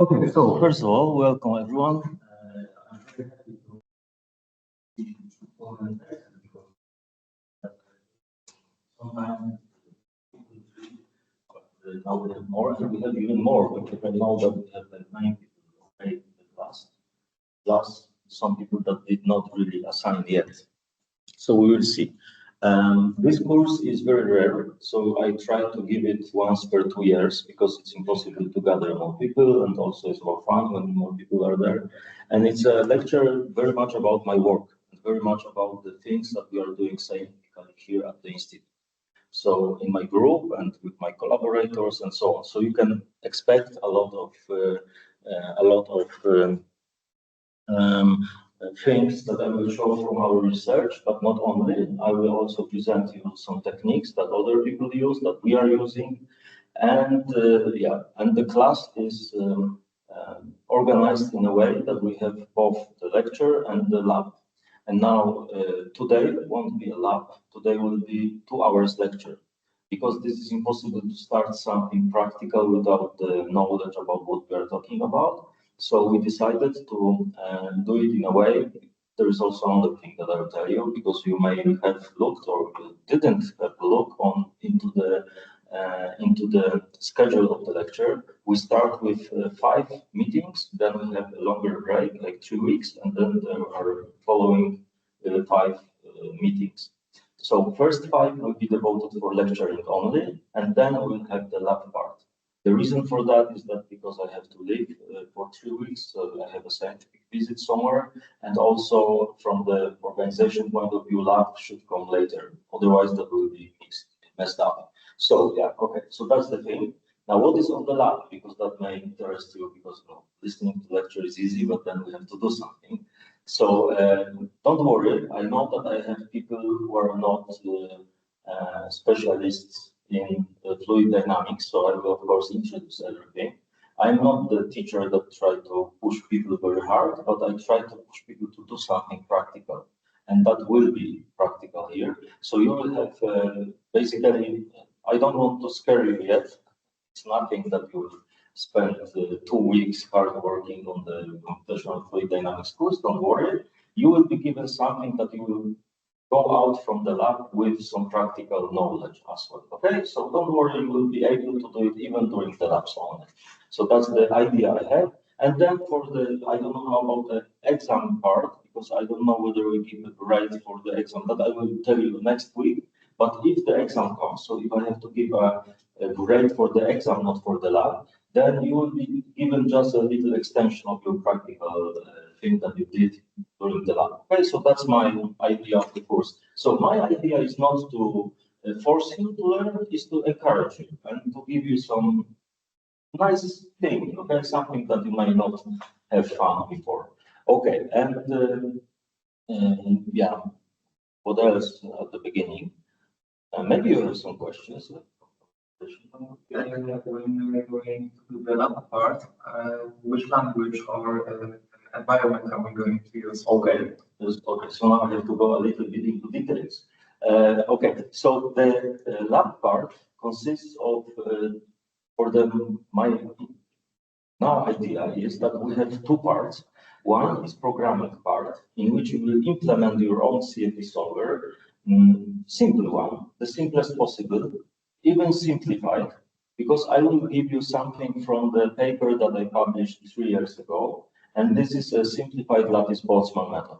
Okay, so first of all, welcome everyone. I'm very happy to sometimes now we have more, and we have even more. But I know that we have like 9 people in the class, plus some people that did not really assign yet. So we will see. This course is very rare, so I try to give it once per 2 years because it's impossible to gather more people, and also it's more fun when more people are there. And it's a lecture very much about my work, and very much about the things that we are doing scientifically here at the Institute. So in my group and with my collaborators and so on. So you can expect a lot of things that I will show from our research, but not only. I will also present you some techniques that other people use, that we are using, and and the class is organized in a way that we have both the lecture and the lab. And now today won't be a lab. Today will be 2 hours lecture, because this is impossible to start something practical without the knowledge about what we are talking about. So we decided to do it in a way. There is also another thing that I'll tell you, because you may have looked or you didn't have a look into the schedule of the lecture. We start with 5 meetings, then we have a longer break, like 3 weeks, and then there are following 5 meetings. So first 5 will be devoted for lecturing only, and then we'll have the lab part. The reason for that is that because I have to leave for 3 weeks, so I have a scientific visit somewhere, and also from the organization point of view, lab should come later. Otherwise, that will be messed up. So yeah, okay. So that's the thing. Now, what is on the lab? Because that may interest you. Because listening to lecture is easy, but then we have to do something. So don't worry. I know that I have people who are not specialists in fluid dynamics, so I will of course introduce everything. I'm not the teacher that try to push people very hard, but I try to push people to do something practical, and that will be practical here. So you will have basically, I don't want to scare you yet. It's nothing that you will spend 2 weeks hard working on the computational fluid dynamics course. Don't worry. You will be given something that you will go out from the lab with some practical knowledge as well. Okay, so don't worry, you will be able to do it even during the labs only. So that's the idea I have. And then for the, I don't know how about the exam part, because I don't know whether we give a grade for the exam, but I will tell you next week. But if the exam comes, so if I have to give a grade for the exam, not for the lab, then you will be given just a little extension of your practical thing that you did during the lab. Okay, so that's my idea of the course. So my idea is not to force you to learn, is to encourage you and to give you some nice thing, okay, something that you may not have found before. Okay, and yeah, what else at the beginning? Maybe you have some questions. When we're going to do the lab part, which language or environment are we going to use? Okay, okay. So now I have to go a little bit into details. Okay, so the lab part consists of, my now idea is that we have 2 parts. One is programming part, in which you will implement your own CFD solver, simple one, the simplest possible, even simplified, because I will give you something from the paper that I published 3 years ago, and this is a simplified lattice-Boltzmann method.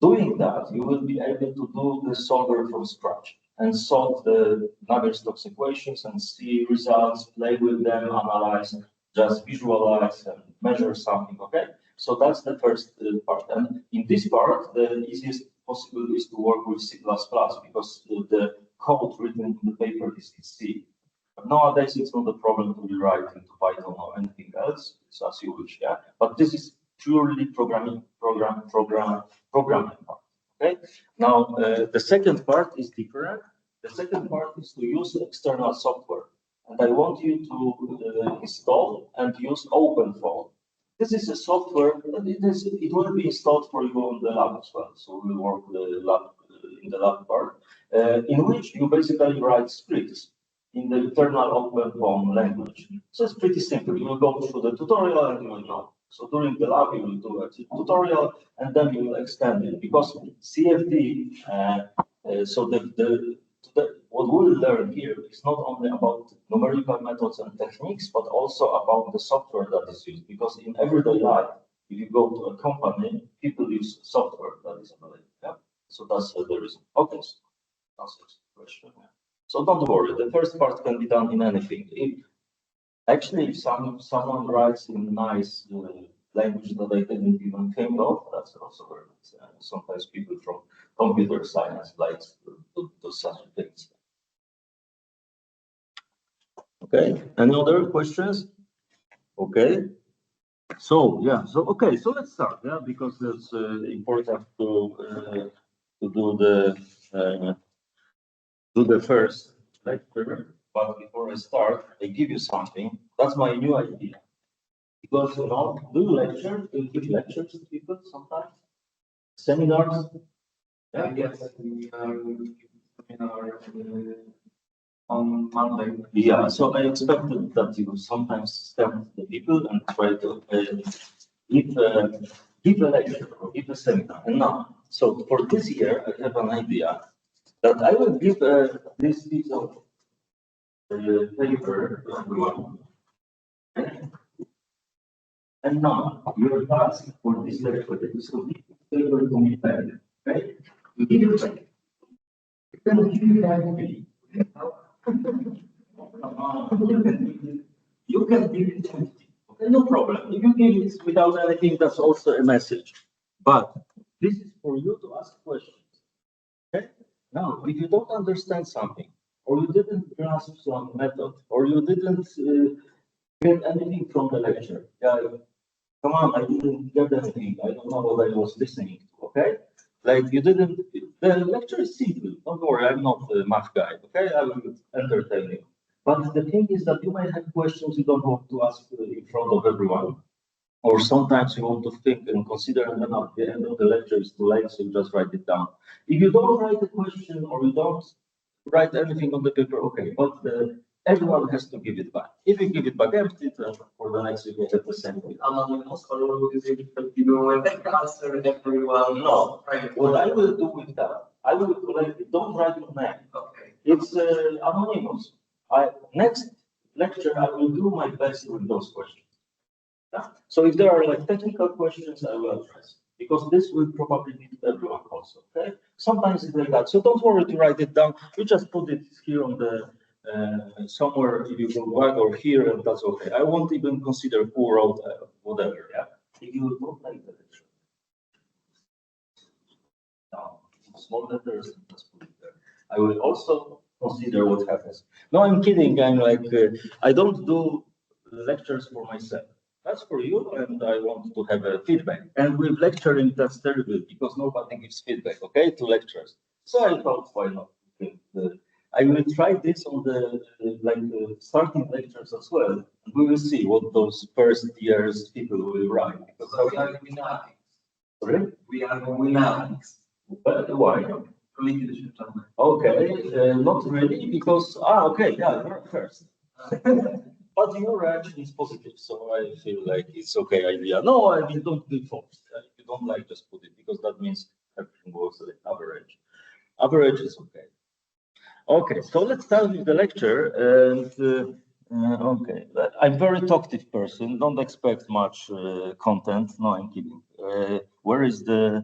Doing that, you will be able to do the solver from scratch and solve the Navier-Stokes equations and see results, play with them, analyze, just visualize and measure something, okay? So that's the first part. And in this part, the easiest possible is to work with C++, because the code written in the paper is in C. But nowadays, it's not a problem to rewrite into Python or anything else. It's as you wish, yeah? But this is purely programming part, okay? Now, the second part is different. The second part is to use external software. And I want you to install and use OpenFOAM. This is a software that it will be installed for you on the lab as well. So we'll work in the lab part, in which you basically write scripts. in the internal OpenFOAM language. So it's pretty simple. You will go through the tutorial and you will know. So during the lab, you will do a tutorial and then you will extend it because CFD, so what we'll learn here is not only about numerical methods and techniques, but also about the software that is used. Because in everyday life, if you go to a company, people use software that is available. Yeah? So that's the reason. Okay, so that's the question. Yeah. So don't worry, the first part can be done in anything. If someone writes in nice language that I didn't even think of, that's also very nice. Sometimes people from computer science like to do such things. Okay, any other questions? Okay. So yeah, so okay, so let's start, yeah, because it's important to do the first lecture. But before I start, I give you something. That's my new idea. Because do you lecture? Do you give lectures to people sometimes? Seminars? Yes, we are seminar on Monday. Yeah, so I expected that you sometimes step the people and try to give a lecture or give a seminar. And now, so for this year, I have an idea that I will give this piece of paper to everyone. And now, your task for this lecture is to give paper to me back. Okay? You give it back. You can give it back to me. You can give it empty. Okay, no problem. If you give it without anything, that's also a message. But this is for you to ask questions. Okay? Now, if you don't understand something, or you didn't grasp some method, or you didn't get anything from the lecture, come on, I didn't get anything. I don't know what I was listening to. Okay? Like you didn't. The lecture is simple. Don't worry, I'm not a math guy. Okay, I will entertain you. But the thing is that you might have questions you don't want to ask in front of everyone, or sometimes you want to think and consider, and then at the end of the lecture is too late, so you just write it down. If you don't write a question or you don't write anything on the paper, okay, but everyone has to give it back. If you give it back empty, then for the next week you have the same thing. Anonymous, or is it that you will answer everyone? No. What I will do with that, I will collect it. Don't write your name. Okay. It's anonymous. Next lecture, I will do my best with those questions. Yeah? So if there are like technical questions, I will address, because this will probably be to everyone also. Okay. Sometimes it's like that. So don't worry to write it down. You just put it here on the somewhere. If you go back or here, and that's okay. I won't even consider who wrote whatever. Yeah. If you don't like the lecture, no, small letters, just put it there. I will also consider what happens. No, I'm kidding. I'm like I don't do lectures for myself. That's for you, and I want to have a feedback. And with lecturing, that's terrible because nobody gives feedback, okay, to lectures. So I thought, why not? I will try this on the starting lectures as well. And we will see what those first years people will write. Because we are winning. Sorry? We are winning. But why? Okay, not really, because okay, yeah, you're first. But your reaction is positive, so I feel like it's okay idea. No, I mean, don't be forced. If you don't like, just put it, because that means everything goes like average. Average is okay. Okay, so let's start with the lecture. And okay, I'm a very talkative person. Don't expect much content. No, I'm kidding. Where is the?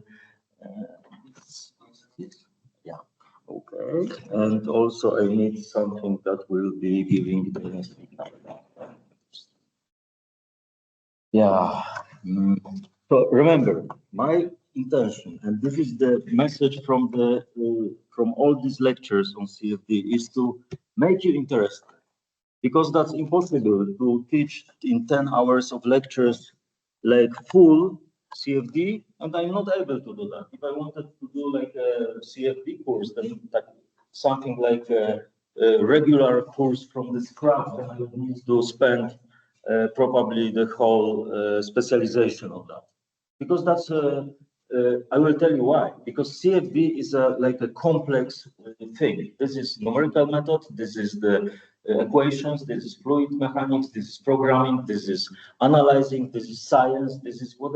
Yeah. Okay, and also I need something that will be giving the. Yeah. So remember, my intention, and this is the message from the from all these lectures on CFD, is to make you interested, because that's impossible to teach in 10 hours of lectures like full CFD, and I'm not able to do that. If I wanted to do like a CFD course, then something like a regular course from the scratch, then I would need to spend probably the whole specialization of that, because that's I will tell you why. Because CFD is like a complex thing. This is numerical method. This is the equations. This is fluid mechanics. This is programming. This is analyzing. This is science. This is what.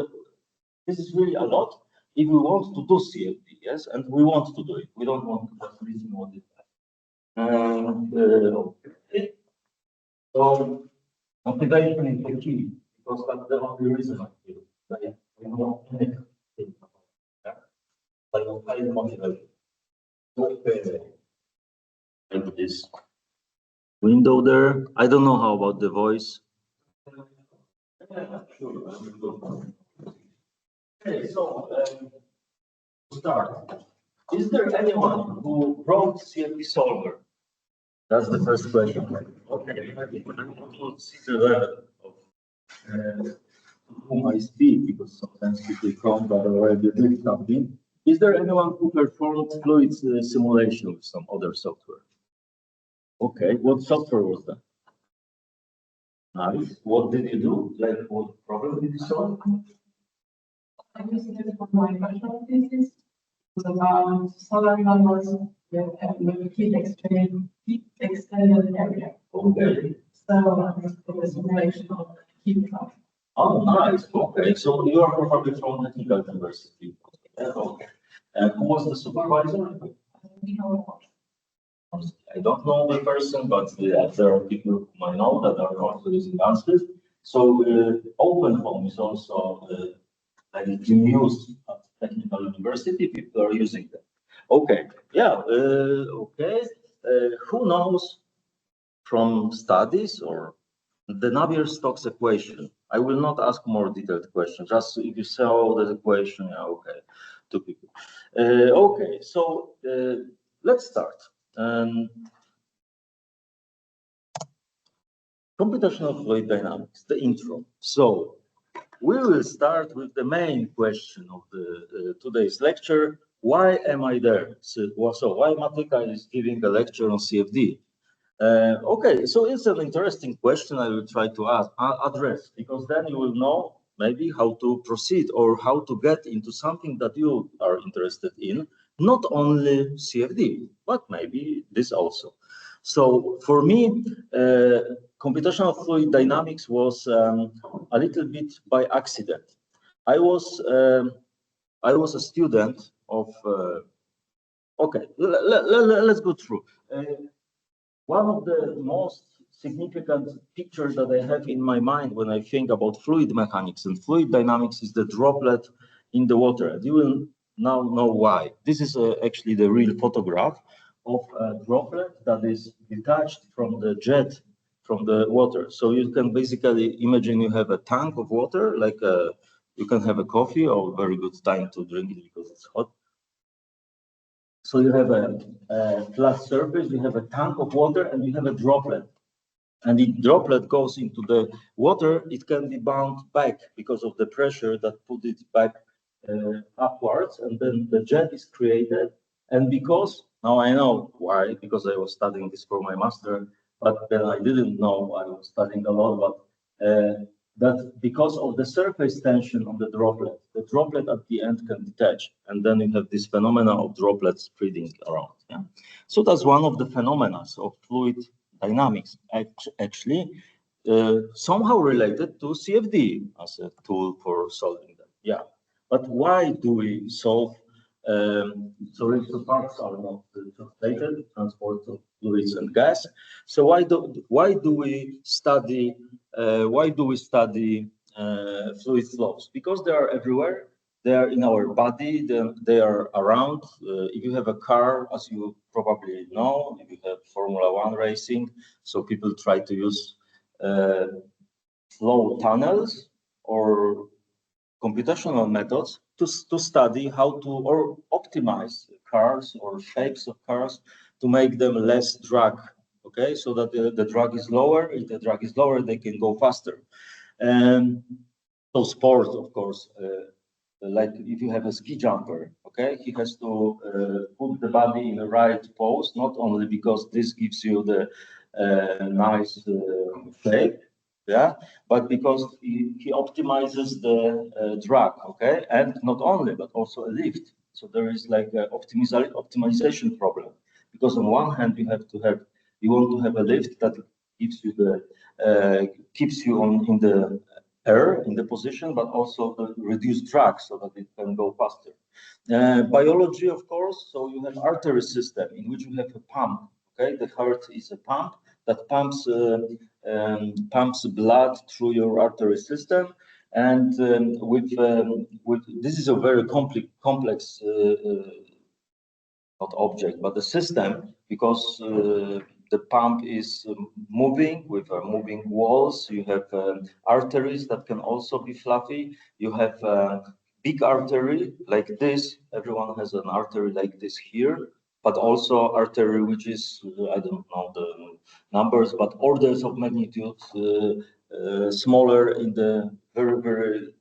This is really a lot. If we want to do CFD, yes, and we want to do it, we don't want to just listen what it does. And okay. So motivation is the key because that's the only reason I feel. Like, we don't anything about that. Like high motivation. Okay. Like this window there. I don't know how about the voice. Yeah, sure. Okay, so to start, is there anyone who wrote CFD solver? That's the first question. Okay, we'll see the level of whom I speak because sometimes people come that already did something. Is there anyone who performed fluid simulation with some other software? Okay, what software was that? Nice. What did you do? Like, what problem did you solve? I used it for my bachelor thesis. It was about solar numbers with heat extended area. Okay. So it was a simulation of heat travel. Oh, nice. Okay, so you are probably from Technical University. Okay. And who was the supervisor? I don't know the person, but there are people whom I know that are also using Ansys. So OpenHome is also like in use at Technical University. People are using that. Okay, yeah, okay. Who knows from studies or the Navier-Stokes equation? I will not ask more detailed questions. Just if you saw the equation, yeah, okay, two people. Okay, so let's start. Computational fluid dynamics, the intro. So we will start with the main question of the today's lecture. Why am I there? So why Matyka is giving a lecture on CFD? Okay, so it's an interesting question I will try to address, because then you will know maybe how to proceed or how to get into something that you are interested in, not only CFD, but maybe this also. So for me, computational fluid dynamics was a little bit by accident. I was a student of. Okay, let's go through. One of the most significant pictures that I have in my mind when I think about fluid mechanics and fluid dynamics is the droplet in the water. And you will now know why. This is actually the real photograph of a droplet that is detached from the jet from the water. So you can basically imagine you have a tank of water, like you can have a coffee or very good time to drink it because it's hot. So you have a flat surface, you have a tank of water, and you have a droplet. And the droplet goes into the water, it can be bound back because of the pressure that put it back upwards, and then the jet is created. And because, now I know why, because I was studying this for my master, but then I didn't know I was studying a lot, but that because of the surface tension of the droplet at the end can detach, and then you have this phenomena of droplets spreading around. Yeah? So that's one of the phenomena of fluid dynamics, actually somehow related to CFD as a tool for solving them. Yeah, but why do we solve? Sorry, the parts are not translated, transport of fluids and gas. So why do we study? Why do we study fluid flows? Because they are everywhere. They are in our body. They are around. If you have a car, as you probably know, if you have Formula One racing, so people try to use flow tunnels or computational methods to study how to or optimize cars or shapes of cars to make them less drag. Okay, so that the drag is lower. If the drag is lower, they can go faster. And so sports, of course, like if you have a ski jumper, okay, he has to put the body in the right pose, not only because this gives you the nice shape, yeah, but because he optimizes the drag, okay, and not only, but also a lift. So there is like a optimization problem, because on one hand you want to have a lift that gives you the keeps you in the air in the position, but also the reduced drag so that it can go faster. Biology, of course, so you have artery system in which you have a pump. Okay, the heart is a pump that pumps blood through your artery system, and with this is a very complex not object but the system, because the pump is moving with moving walls. You have arteries that can also be fluffy. You have big artery like this. Everyone has an artery like this here, but also artery which is I don't know the numbers, but orders of magnitude smaller in the very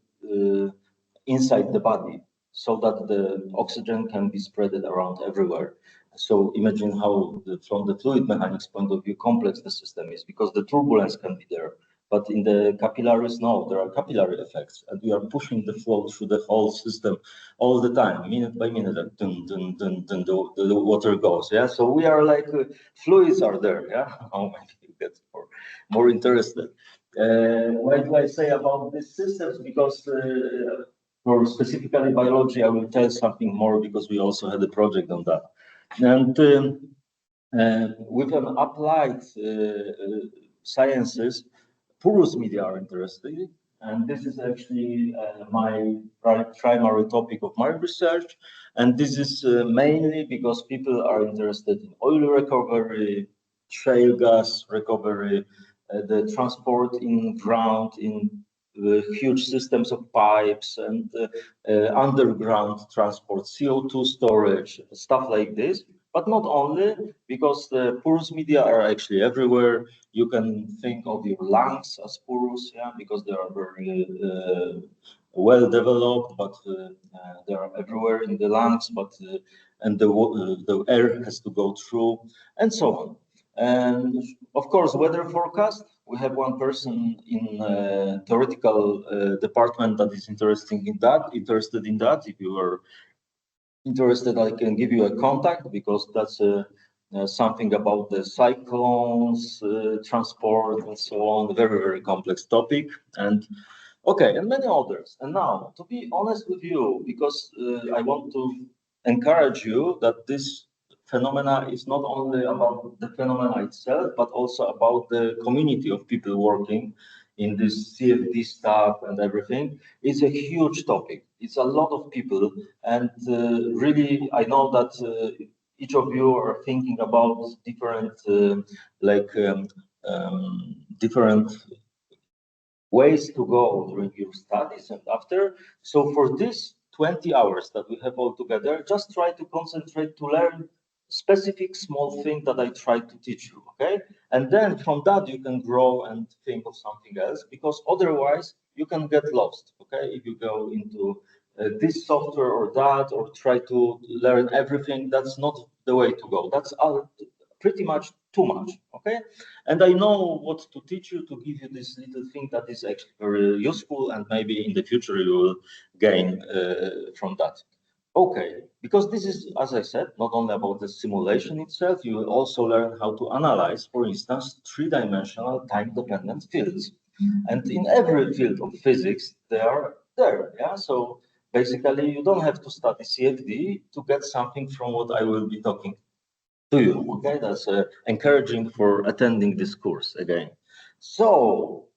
inside the body, so that the oxygen can be spread around everywhere. So imagine how, from the fluid mechanics point of view, complex the system is, because the turbulence can be there. But in the capillaries, no, there are capillary effects, and we are pushing the flow through the whole system all the time, minute by minute, like dun, dun, dun, dun, the water goes. Yeah, so we are like fluids are there. Yeah, oh, maybe you get more interested. Why do I say about these systems? Because for specifically biology, I will tell something more because we also had a project on that. And with an applied sciences, porous media are interesting. And this is actually my primary topic of my research. And this is mainly because people are interested in oil recovery, shale gas recovery, the transport in ground, in huge systems of pipes and underground transport, CO2 storage, stuff like this. But not only, because the porous media are actually everywhere. You can think of your lungs as porous, yeah, because they are very well developed, but they are everywhere in the lungs. But and the air has to go through, and so on. And of course, weather forecast. We have one person in theoretical department that is interested in that. If you are interested, I can give you a contact, because that's something about the cyclones, transport, and so on. Very complex topic. And okay, and many others. And now, to be honest with you, because I want to encourage you that this phenomena is not only about the phenomena itself, but also about the community of people working in this CFD stuff and everything. It's a huge topic. It's a lot of people. And really, I know that each of you are thinking about different, different ways to go during your studies and after. So for this 20 hours that we have all together, just try to concentrate to learn specific small thing that I try to teach you, okay? And then from that you can grow and think of something else, because otherwise you can get lost, okay? If you go into this software or that, or try to learn everything, that's not the way to go. That's pretty much too much, okay? And I know what to teach you, to give you this little thing that is actually very useful, and maybe in the future you will gain from that. Okay, because this is, as I said, not only about the simulation itself, you will also learn how to analyze, for instance, three-dimensional time-dependent fields. And in every field of physics, they are there, yeah? So basically, you don't have to study CFD to get something from what I will be talking to you, okay? That's encouraging for attending this course again. So,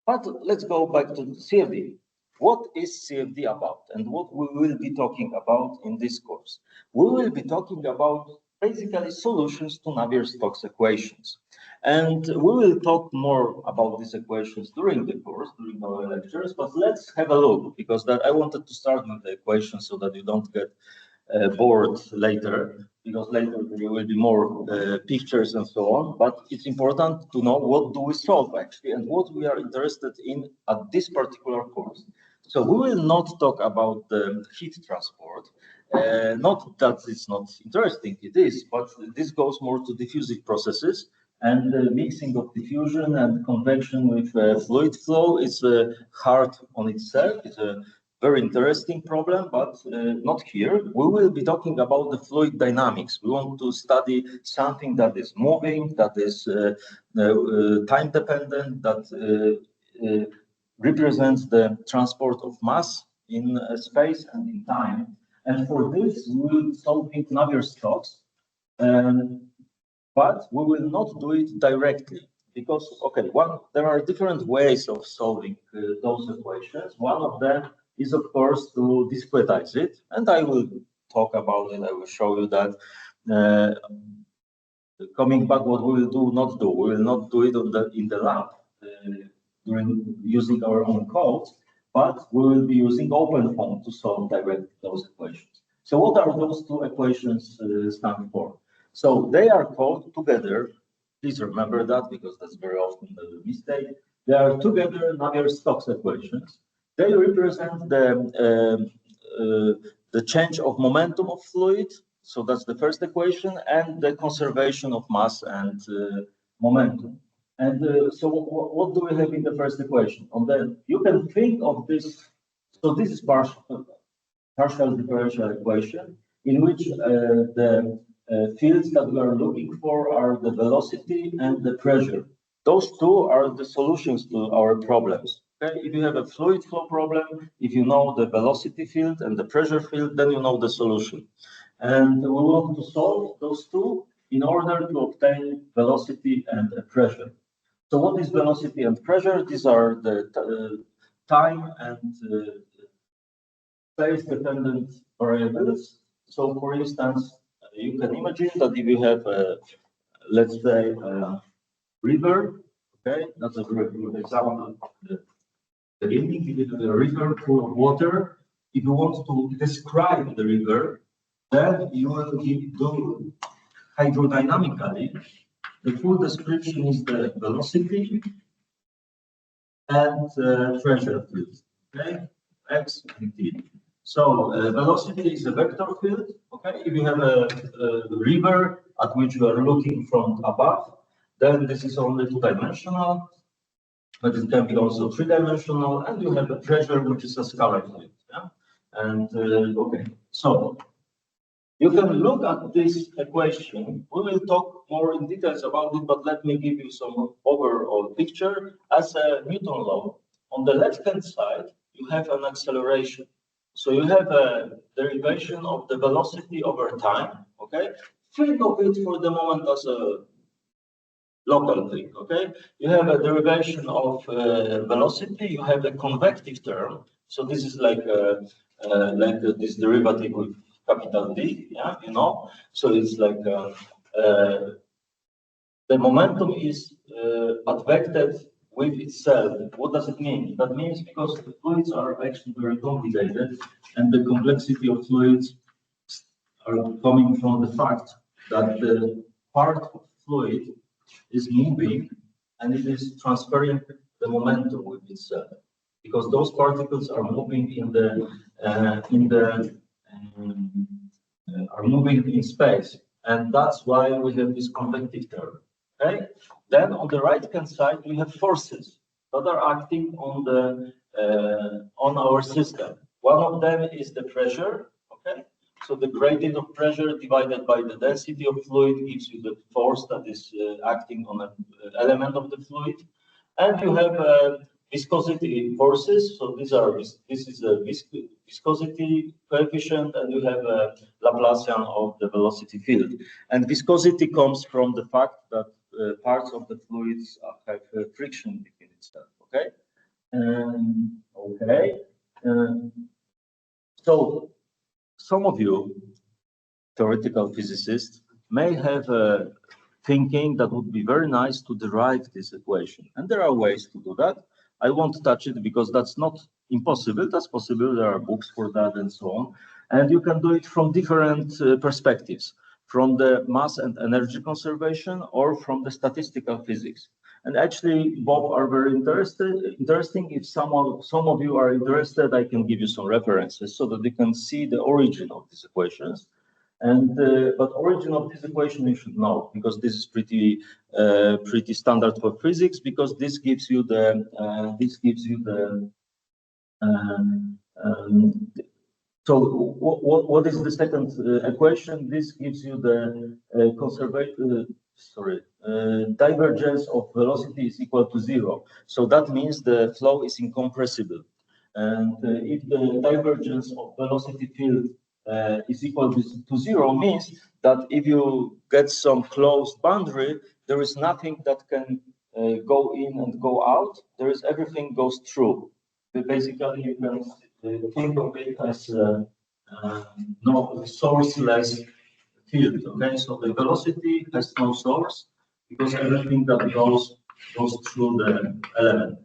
but let's go back to CFD. What is CFD about, and what we will be talking about in this course? We will be talking about basically solutions to Navier-Stokes equations. And we will talk more about these equations during the course, during our lectures, but let's have a look, because that I wanted to start with the equations so that you don't get board later, because later there will be more pictures and so on. But it's important to know what do we solve actually, and what we are interested in at this particular course. So we will not talk about the heat transport. Not that it's not interesting, it is, but this goes more to diffusive processes. And the mixing of diffusion and convection with fluid flow is hard on itself. It's a very interesting problem, but not here. We will be talking about the fluid dynamics. We want to study something that is moving, that is time dependent, that represents the transport of mass in space and in time. And for this, we will be solving Navier-Stokes, but we will not do it directly because, okay, there are different ways of solving those equations. One of them is, of course, to discretize it, and I will talk about it. I will show you that. Coming back, what we will not do it in the lab using our own code, but we will be using OpenFOAM to solve directly those equations. So what are those two equations stand for? So they are called together. Please remember that because that's very often the mistake. They are together Navier-Stokes equations. They represent the change of momentum of fluid. So that's the first equation, and the conservation of mass and momentum. And so what do we have in the first equation? You can think of this. So this is partial differential equation in which the fields that we are looking for are the velocity and the pressure. Those two are the solutions to our problems. Okay? If you have a fluid flow problem, if you know the velocity field and the pressure field, then you know the solution. And we want to solve those two in order to obtain velocity and pressure. So what is velocity and pressure? These are the time and space-dependent variables. So for instance, you can imagine that if you have, let's say, a river, okay, that's a very good example. The beginning, if you have a river full of water, if you want to describe the river, then you will do hydrodynamically. The full description is the velocity and pressure field, okay, x and t. So velocity is a vector field, okay. If you have a river at which you are looking from above, then this is only two-dimensional, but it can be also three-dimensional, and you have a pressure which is a scalar field. Yeah? And okay, so you can look at this equation. We will talk more in details about it, but let me give you some overall picture. As a Newton law, on the left-hand side, you have an acceleration. So you have a derivation of the velocity over time, okay? Think of it for the moment as a local thing, okay? You have a derivation of velocity, you have a convective term. So this is like this derivative with capital D, yeah, you know? So it's like the momentum is advected with itself. What does it mean? That means because the fluids are actually very complicated, and the complexity of fluids are coming from the fact that the part of fluid is moving and it is transferring the momentum with itself, because those particles are moving are moving in space, and that's why we have this convective term. Okay. Then on the right-hand side we have forces that are acting on our system. One of them is the pressure. Okay. So the gradient of pressure divided by the density of fluid gives you the force that is acting on an element of the fluid, and you have viscosity forces. So this is a viscosity coefficient, and you have a Laplacian of the velocity field. And viscosity comes from the fact that parts of the fluids have friction between itself. Okay. So some of you theoretical physicists may have a thinking that would be very nice to derive this equation, and there are ways to do that. I won't touch it because that's not impossible. That's possible. There are books for that and so on. And you can do it from different perspectives, from the mass and energy conservation or from the statistical physics. And actually, both are very interesting. If some of you are interested, I can give you some references so that you can see the origin of these equations. And but origin of this equation you should know, because this is pretty standard for physics, because this gives you the so what is the second equation? This gives you the divergence of velocity is equal to 0. So that means the flow is incompressible. And if the divergence of velocity field is equal to 0, means that if you get some closed boundary, there is nothing that can go in and go out. There is everything goes through. But basically, you can think of it as no sourceless field. Okay, so the velocity has no source because everything that goes through the element.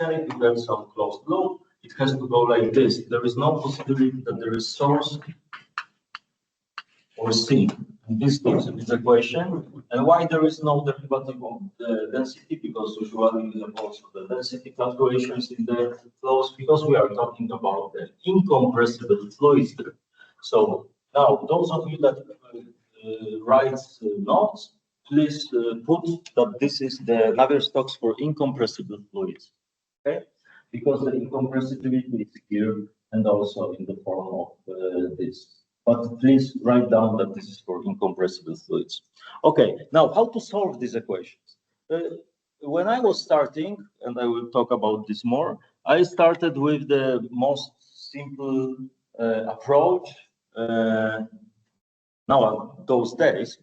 And if you have some closed loop, it has to go like this. There is no possibility that there is source or sink. And this gives this equation. And why there is no derivative of the density? Because usually we have also the density fluctuations in the flows, because we are talking about the incompressible fluids. So now, those of you that write notes, please put that this is the Navier-Stokes for incompressible fluids. Okay, because the incompressibility is here and also in the form of this. But please write down that this is for incompressible fluids. Okay, now how to solve these equations? When I was starting, and I will talk about this more, I started with the most simple approach. Now, those days,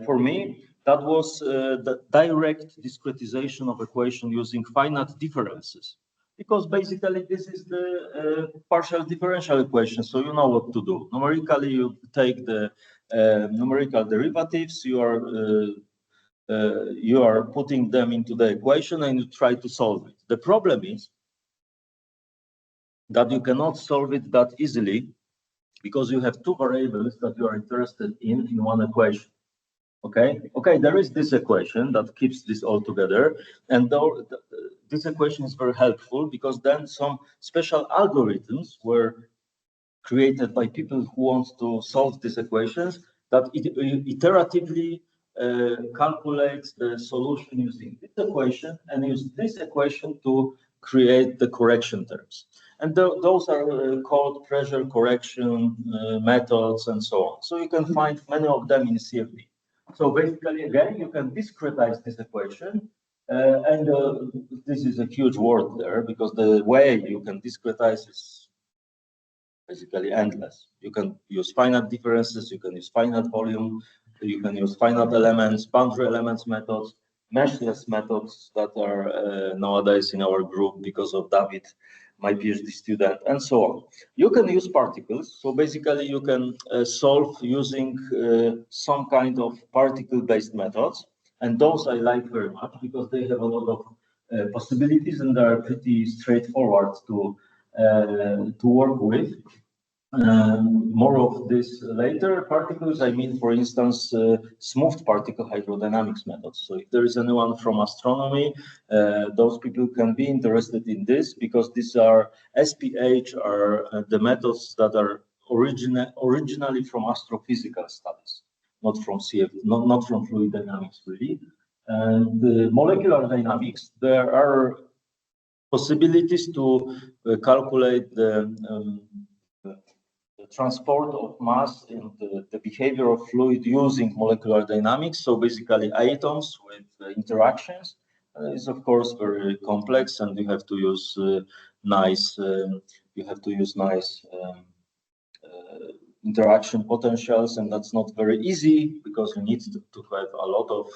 for me, that was the direct discretization of equation using finite differences. Because basically this is the partial differential equation, so you know what to do. Numerically, you take the numerical derivatives, you are putting them into the equation and you try to solve it. The problem is that you cannot solve it that easily because you have two variables that you are interested in one equation. Okay, there is this equation that keeps this all together, and this equation is very helpful because then some special algorithms were created by people who want to solve these equations that iteratively calculates the solution using this equation and use this equation to create the correction terms. And those are called pressure correction methods and so on. So you can find many of them in CFD. So basically, again, you can discretize this equation. And this is a huge word there because the way you can discretize is basically endless. You can use finite differences, you can use finite volume, you can use finite elements, boundary elements methods, meshless methods that are nowadays in our group because of David, my PhD student, and so on. You can use particles. So basically you can solve using some kind of particle-based methods. And those I like very much because they have a lot of possibilities and they are pretty straightforward to work with. More of this later. Particles, I mean, for instance, smooth particle hydrodynamics methods. So if there is anyone from astronomy, those people can be interested in this because these are SPH are the methods that are originally from astrophysical studies, not from CFD, not from fluid dynamics really. And molecular dynamics, there are possibilities to calculate the transport of mass and the behavior of fluid using molecular dynamics. So basically atoms with interactions is of course very complex, and you have to use nice interaction potentials, and that's not very easy because you need to have a lot of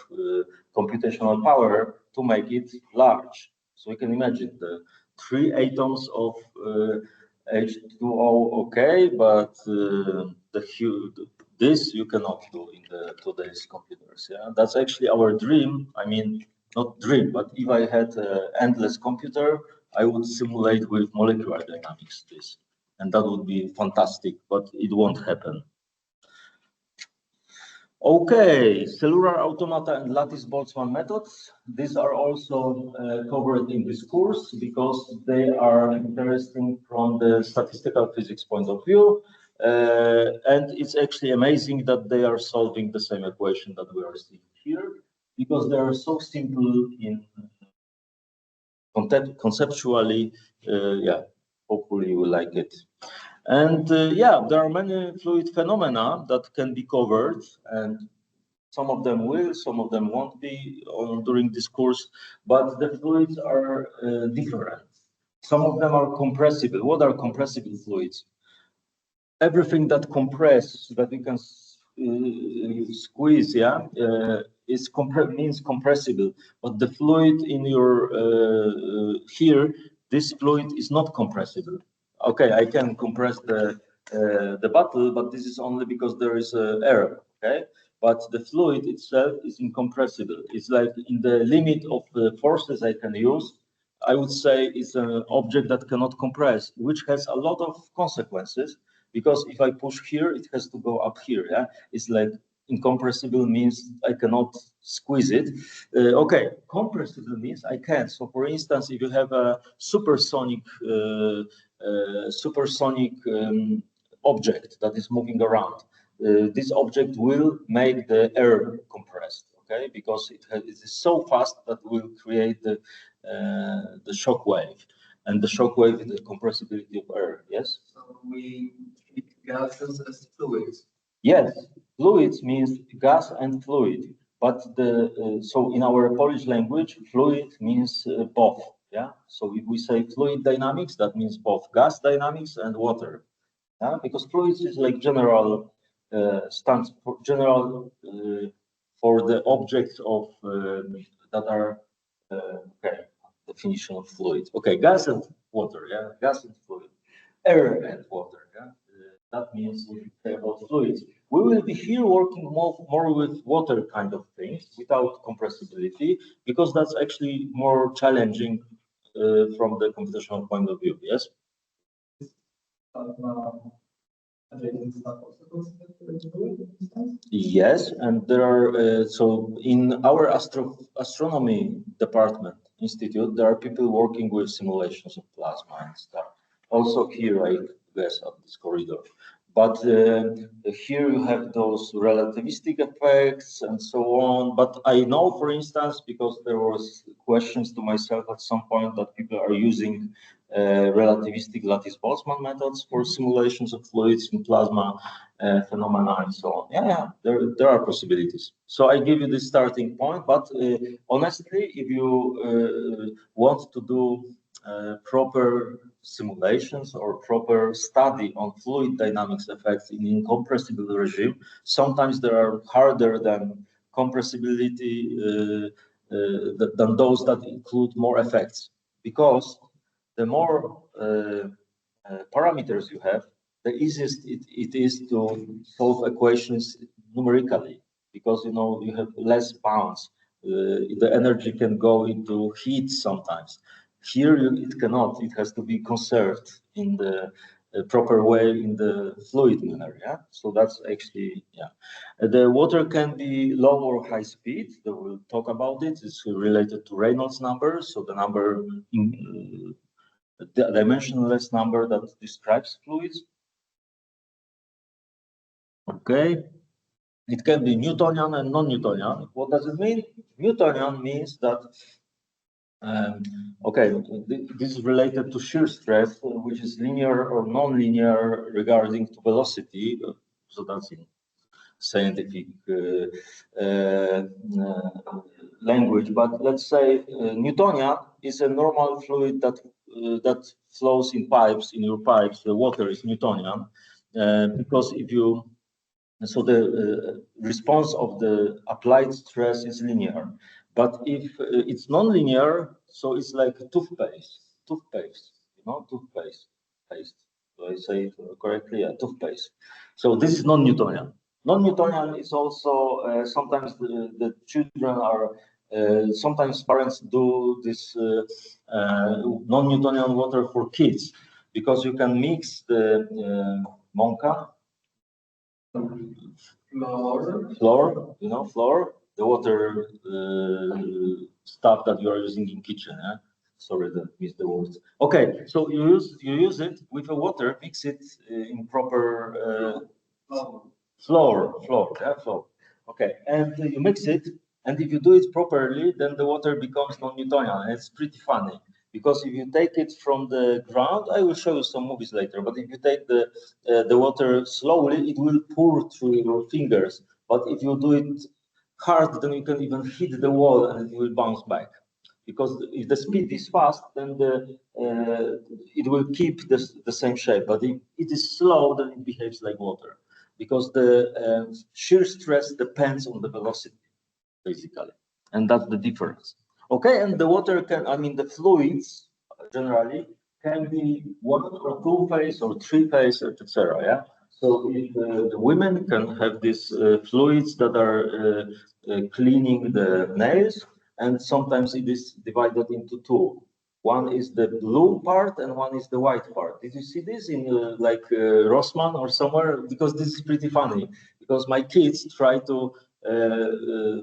computational power to make it large. So you can imagine the 3 atoms of H2O, okay, but this you cannot do in today's computers. Yeah, that's actually our dream. I mean, not dream, but if I had an endless computer, I would simulate with molecular dynamics this, and that would be fantastic, but it won't happen. Okay, cellular automata and lattice Boltzmann methods. These are also covered in this course because they are interesting from the statistical physics point of view. And it's actually amazing that they are solving the same equation that we are seeing here, because they are so simple in conceptually. Yeah, hopefully you will like it. And yeah, there are many fluid phenomena that can be covered, and some of them will, some of them won't be during this course, but the fluids are different. Some of them are compressible. What are compressible fluids? Everything that compress, that you can squeeze, yeah, means compressible. But the fluid in your here, this fluid is not compressible. Okay, I can compress the bottle, but this is only because there is air. Okay, but the fluid itself is incompressible. It's like in the limit of the forces I can use. I would say it's an object that cannot compress, which has a lot of consequences. Because if I push here, it has to go up here. Yeah, it's like incompressible means I cannot squeeze it. Okay, compressible means I can. So, for instance, if you have a supersonic object that is moving around, this object will make the air compressed. Okay, because it is so fast that will create the shock wave, and the shock wave is the compressibility of air. Yes. So we treat gases as fluids. Yes, fluids means gas and fluid, but so in our Polish language, fluid means both. Yeah, so if we say fluid dynamics, that means both gas dynamics and water. Yeah, because fluids is like general stands for general for the objects of that are okay. Definition of fluid. Okay, gas and water. Yeah, gas and fluid, air and water. Yeah. That means we say about fluids. We will be here working more with water kind of things without compressibility, because that's actually more challenging from the computational point of view. Yes. Yes, and there are so in our astronomy department institute, there are people working with simulations of plasma and stuff. Also here, I guess, at this corridor. But here you have those relativistic effects and so on. But I know, for instance, because there was questions to myself at some point that people are using relativistic lattice-Boltzmann methods for simulations of fluids in plasma phenomena and so on. Yeah, there are possibilities. So I give you the starting point, but honestly, if you want to do proper simulations or proper study on fluid dynamics effects in incompressible regime, sometimes they are harder than compressibility than those that include more effects, because the more parameters you have, the easiest it is to solve equations numerically, because you have less bounds. The energy can go into heat sometimes. Here it cannot. It has to be conserved in the proper way in the fluid manner. Yeah. So that's actually The water can be low or high speed. We'll talk about it. It's related to Reynolds number. So the number in the dimensionless number that describes fluids. Okay. It can be Newtonian and non-Newtonian. What does it mean? Newtonian means that okay, this is related to shear stress, which is linear or non-linear regarding to velocity. So that's in scientific language. But let's say Newtonian is a normal fluid that flows in pipes. In your pipes, the water is Newtonian, because so the response of the applied stress is linear. But if it's non-linear, so it's like toothpaste, toothpaste. Paste. Do I say it correctly? Yeah, toothpaste. So this is non-Newtonian. Non-Newtonian is also sometimes the children are. Sometimes parents do this non-Newtonian water for kids, because you can mix the monka, flour, flour, the water stuff that you are using in kitchen. sorry, that missed the words. Okay, so you use it with the water, mix it in proper floor. Okay, and you mix it, and if you do it properly, then the water becomes non-Newtonian. It's pretty funny because if you take it from the ground, I will show you some movies later. But if you take the water slowly, it will pour through your fingers. But if you do it hard, then you can even hit the wall and it will bounce back. Because if the speed is fast, then it will keep the same shape. But if it is slow, then it behaves like water. Because the shear stress depends on the velocity, basically. And that's the difference. Okay, and the water can, I mean, the fluids generally can be 1 or 2 phase or 3 phase, etc. Yeah. So if the women can have these fluids that are cleaning the nails, and sometimes it is divided into 2. One is the blue part and one is the white part. Did you see this in like Rossmann or somewhere? Because this is pretty funny. Because my kids try to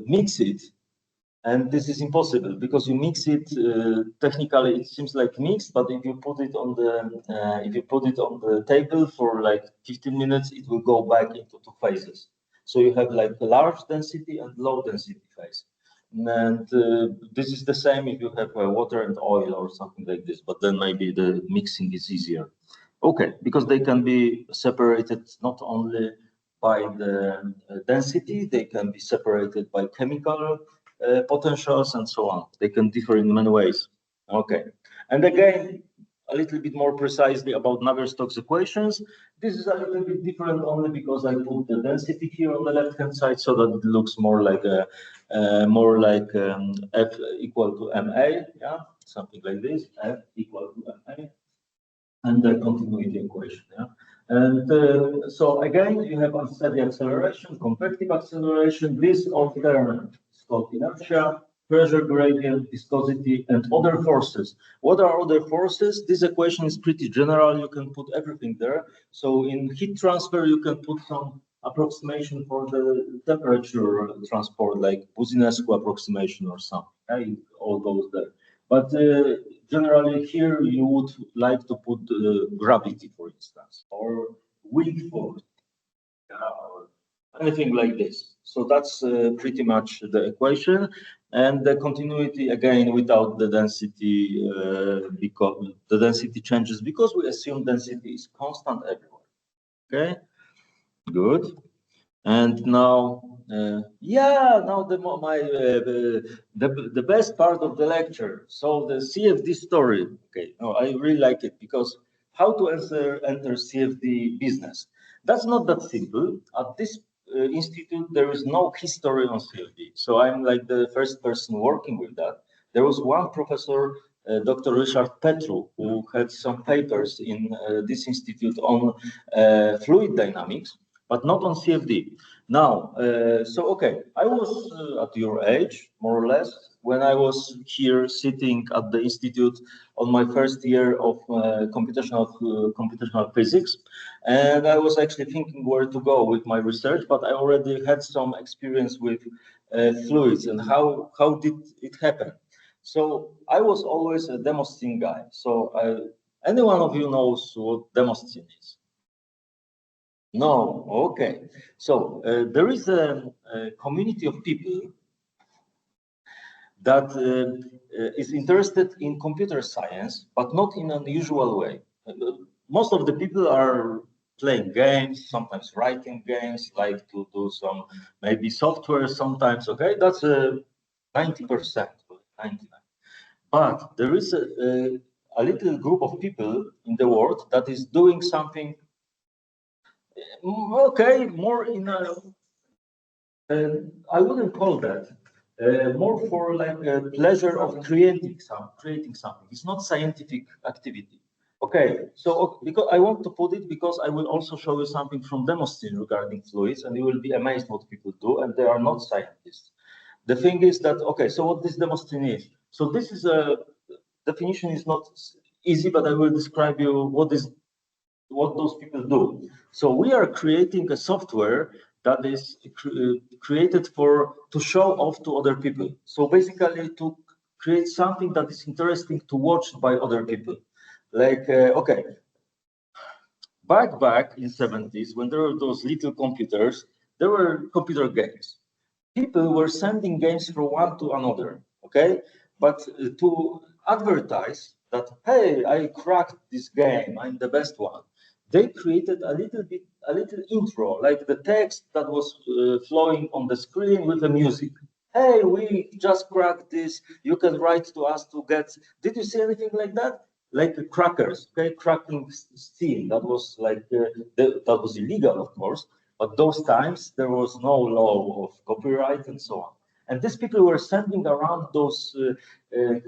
mix it, and this is impossible because you mix it technically. It seems like mixed, but if you put it on the table for like 15 minutes, it will go back into 2 phases. So you have like a large density and low density phase. And this is the same if you have water and oil or something like this, but then maybe the mixing is easier. Okay, because they can be separated not only by the density, they can be separated by chemical potentials and so on. They can differ in many ways. Okay, and again, a little bit more precisely about Navier-Stokes equations. This is a little bit different only because I put the density here on the left-hand side so that it looks more like F equal to ma, yeah, something like this. F equal to ma, and the continuity equation, yeah. And so again, you have unsteady acceleration, convective acceleration. This all term is called inertia, pressure gradient, viscosity, and other forces. What are other forces? This equation is pretty general. You can put everything there. So in heat transfer, you can put some approximation for the temperature transport, like Buzinescu approximation or something. It all goes there. But generally here you would like to put gravity, for instance, or weak force, or anything like this. So that's pretty much the equation. And the continuity, again, without the density, because the density changes because we assume density is constant everywhere. Okay, good. And now, now the best part of the lecture. So the CFD story. Okay, no, I really like it because how to enter CFD business. That's not that simple. At this institute, there is no history on CFD. So I'm like the first person working with that. There was one professor, Dr. Richard Petru, who had some papers in this institute on fluid dynamics, but not on CFD. Now, okay, I was at your age, more or less, when I was here sitting at the institute on my first year of computational physics, and I was actually thinking where to go with my research, but I already had some experience with fluids and how did it happen. So I was always a Demosthenes guy. So any one of you knows what Demosthenes is? No, okay. So there is a community of people that is interested in computer science, but not in an usual way. Most of the people are playing games, sometimes writing games, like to do some maybe software sometimes. Okay, that's 90%, 99%. But there is a little group of people in the world that is doing something. Okay, more in a, I wouldn't call that, more for like a pleasure of creating something. It's not scientific activity. Okay, so because I want to put it because I will also show you something from Demosthenes regarding fluids, and you will be amazed what people do, and they are not scientists. The thing is that, okay, so what this Demosthenes is? So this is a definition is not easy, but I will describe you what those people do. So we are creating a software that is created to show off to other people. So basically to create something that is interesting to watch by other people. Like, okay, back in 70s, when there were those little computers, there were computer games. People were sending games from one to another, okay? But to advertise that, hey, I cracked this game, I'm the best one, they created a little intro, like the text that was flowing on the screen with the music. Hey, we just cracked this, you can write to us to get, did you see anything like that? Like crackers, okay, cracking Steam, that was like, that was illegal, of course, but those times there was no law of copyright and so on. And these people were sending around those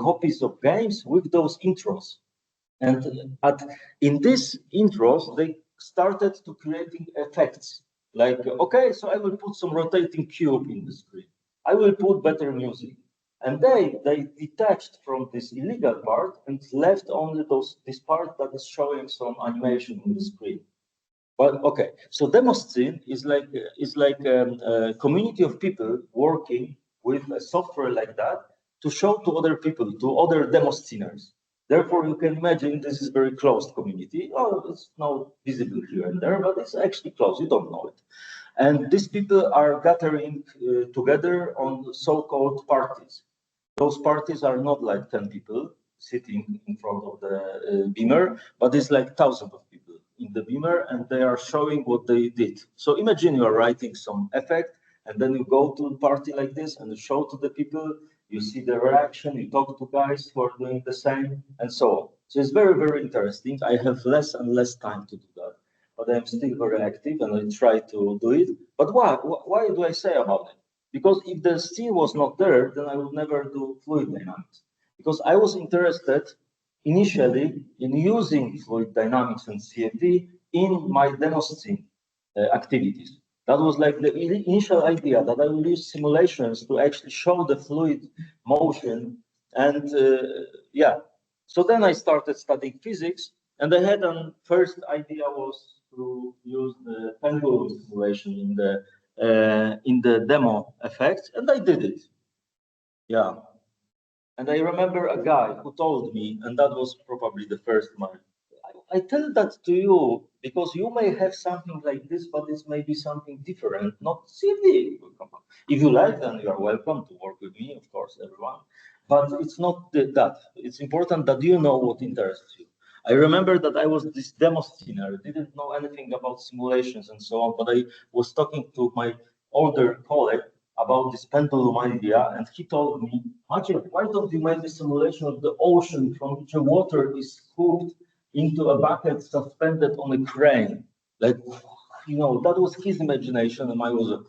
copies of games with those intros. And in these intros, they started to creating effects. Like, okay, so I will put some rotating cube in the screen. I will put better music. And they detached from this illegal part and left only this part that is showing some animation on the screen. But okay, so demo scene is like a community of people working with a software like that to show to other people, to other demo sceners. Therefore, you can imagine this is a very closed community. Oh, it's not visible here and there, but it's actually closed. You don't know it. And these people are gathering together on so-called parties. Those parties are not like 10 people sitting in front of the beamer, but it's like thousands of people in the beamer, and they are showing what they did. So imagine you are writing some effect, and then you go to a party like this and you show to the people, you see the reaction, you talk to guys who are doing the same, and so on. So it's very, very interesting. I have less and less time to do that, but I'm still very active and I try to do it. But why do I say about it? Because if the steel was not there, then I would never do fluid dynamics. Because I was interested initially in using fluid dynamics and CFD in my demo scene activities. That was like the initial idea that I will use simulations to actually show the fluid motion. And yeah, so then I started studying physics, and I had a first idea was to use the pendulum simulation in the demo effects, and I did it. Yeah. And I remember a guy who told me, and that was probably the first one. I tell that to you because you may have something like this, but this may be something different, not silly. If you like, then you are welcome to work with me, of course, everyone. But it's not that. It's important that you know what interests you. I remember that I was this demo scener, didn't know anything about simulations and so on, but I was talking to my older colleague about this pendulum idea, and he told me, Maciek, why don't you make a simulation of the ocean from which the water is scooped into a bucket suspended on a crane? Like, that was his imagination, and I was,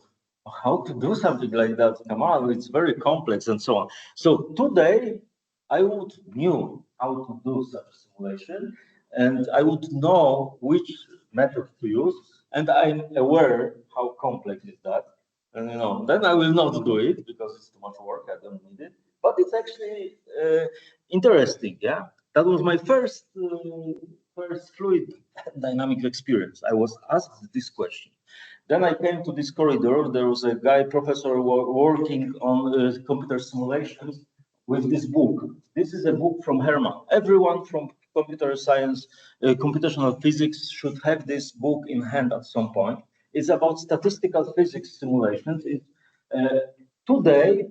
how to do something like that? Come on, it's very complex and so on. So today, I would knew how to do such a simulation, and I would know which method to use, and I'm aware how complex is that. And then I will not do it because it's too much work. I don't need it. But it's actually interesting. Yeah, that was my first fluid dynamic experience. I was asked this question. Then I came to this corridor. There was a guy, professor, working on computer simulations with this book. This is a book from Herman. Everyone from computer science, computational physics should have this book in hand at some point. It's about statistical physics simulations. Today,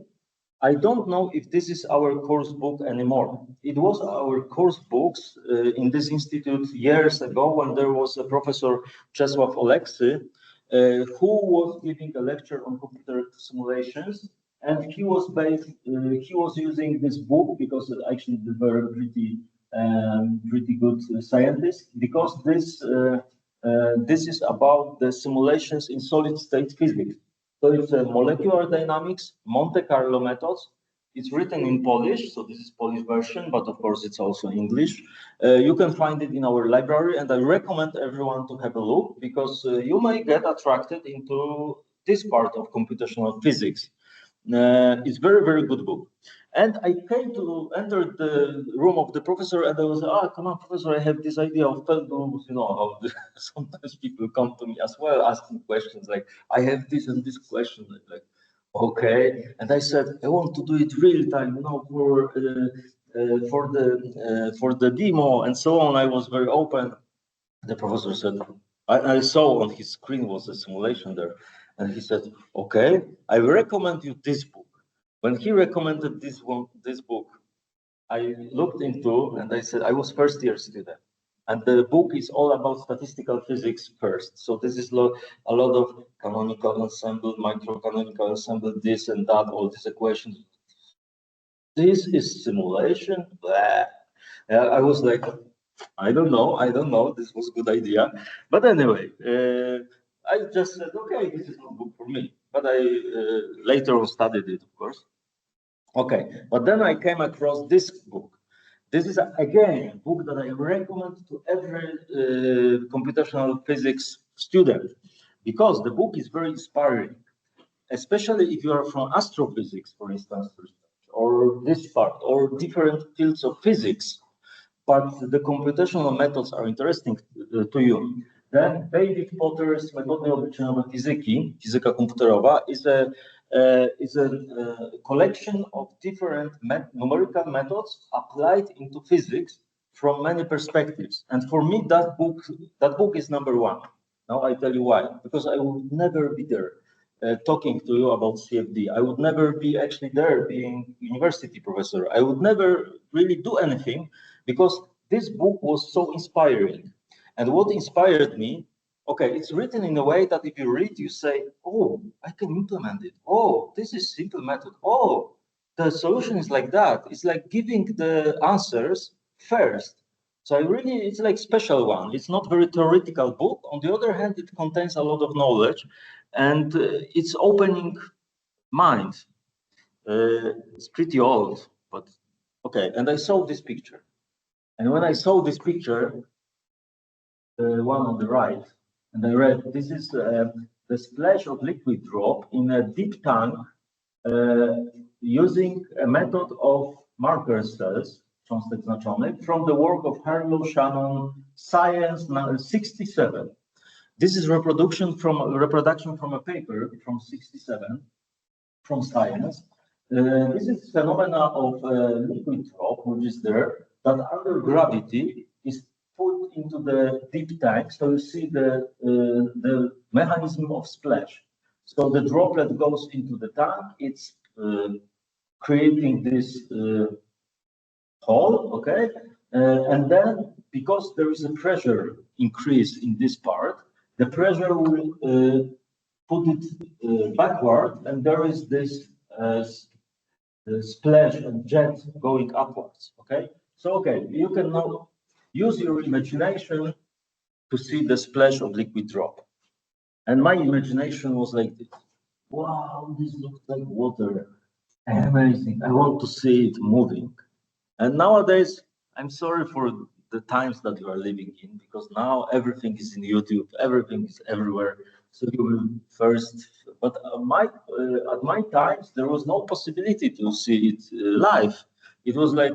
I don't know if this is our course book anymore. It was our course books in this institute years ago when there was a professor, Czesław Oleksy, who was giving a lecture on computer simulations. And he was using this book because actually they were pretty good scientists, because this is about the simulations in solid state physics. So it's molecular dynamics, Monte Carlo methods. It's written in Polish, so this is Polish version, but of course it's also English. You can find it in our library, and I recommend everyone to have a look because you may get attracted into this part of computational physics. It's very, very good book. And I came to enter the room of the professor, and I was, come on, professor, I have this idea of pendulums, how sometimes people come to me as well, asking questions like, I have this and this question, like, Okay, and I said I want to do it real time, you know, for the demo and so on. I was very open. The professor said, I saw on his screen was a simulation there, and he said, okay, I recommend you this book. When he recommended this book, I looked into and I said I was first year student, and the book is all about statistical physics first. So this is a lot of canonical ensemble, microcanonical ensemble, this and that, all these equations. This is simulation. Blah. I was like, I don't know. This was a good idea, but anyway, I just said, okay, this is not book for me. But I later on studied it, of course. Okay, but then I came across this book. This is again a book that I recommend to every computational physics student because the book is very inspiring, especially if you are from astrophysics, for instance, or this part, or different fields of physics, but the computational methods are interesting to you. Then David Potter's metody obliczenia fizyki, fizyka komputerowa, is a collection of different numerical methods applied into physics from many perspectives. And for me, that book is number one. Now I tell you why. Because I would never be there talking to you about CFD. I would never be actually there being university professor. I would never really do anything because this book was so inspiring. And what inspired me, okay, it's written in a way that if you read, you say, oh, I can implement it. Oh, this is simple method. Oh, the solution is like that. It's like giving the answers first. So it's like special one. It's not very theoretical book. On the other hand, it contains a lot of knowledge and it's opening mind. It's pretty old, but okay. And I saw this picture. And when I saw this picture, the one on the right, and I read, this is the splash of liquid drop in a deep tank using a method of marker cells, cząstek znaczonych, from the work of Harlow Shannon, Science 67. This is reproduction from a paper from 67 from Science. This is phenomena of liquid drop, which is there, that under gravity is put into the deep tank. So you see the mechanism of splash. So the droplet goes into the tank. It's creating this hole, okay? And then because there is a pressure increase in this part, the pressure will put it backward, and there is this splash and jet going upwards, okay? So, okay, you can now use your imagination to see the splash of liquid drop. And my imagination was like this. Wow, this looks like water. Amazing. I want to see it moving. And nowadays, I'm sorry for the times that you are living in, because now everything is in YouTube, everything is everywhere. So you will first, but at my times, there was no possibility to see it live. It was like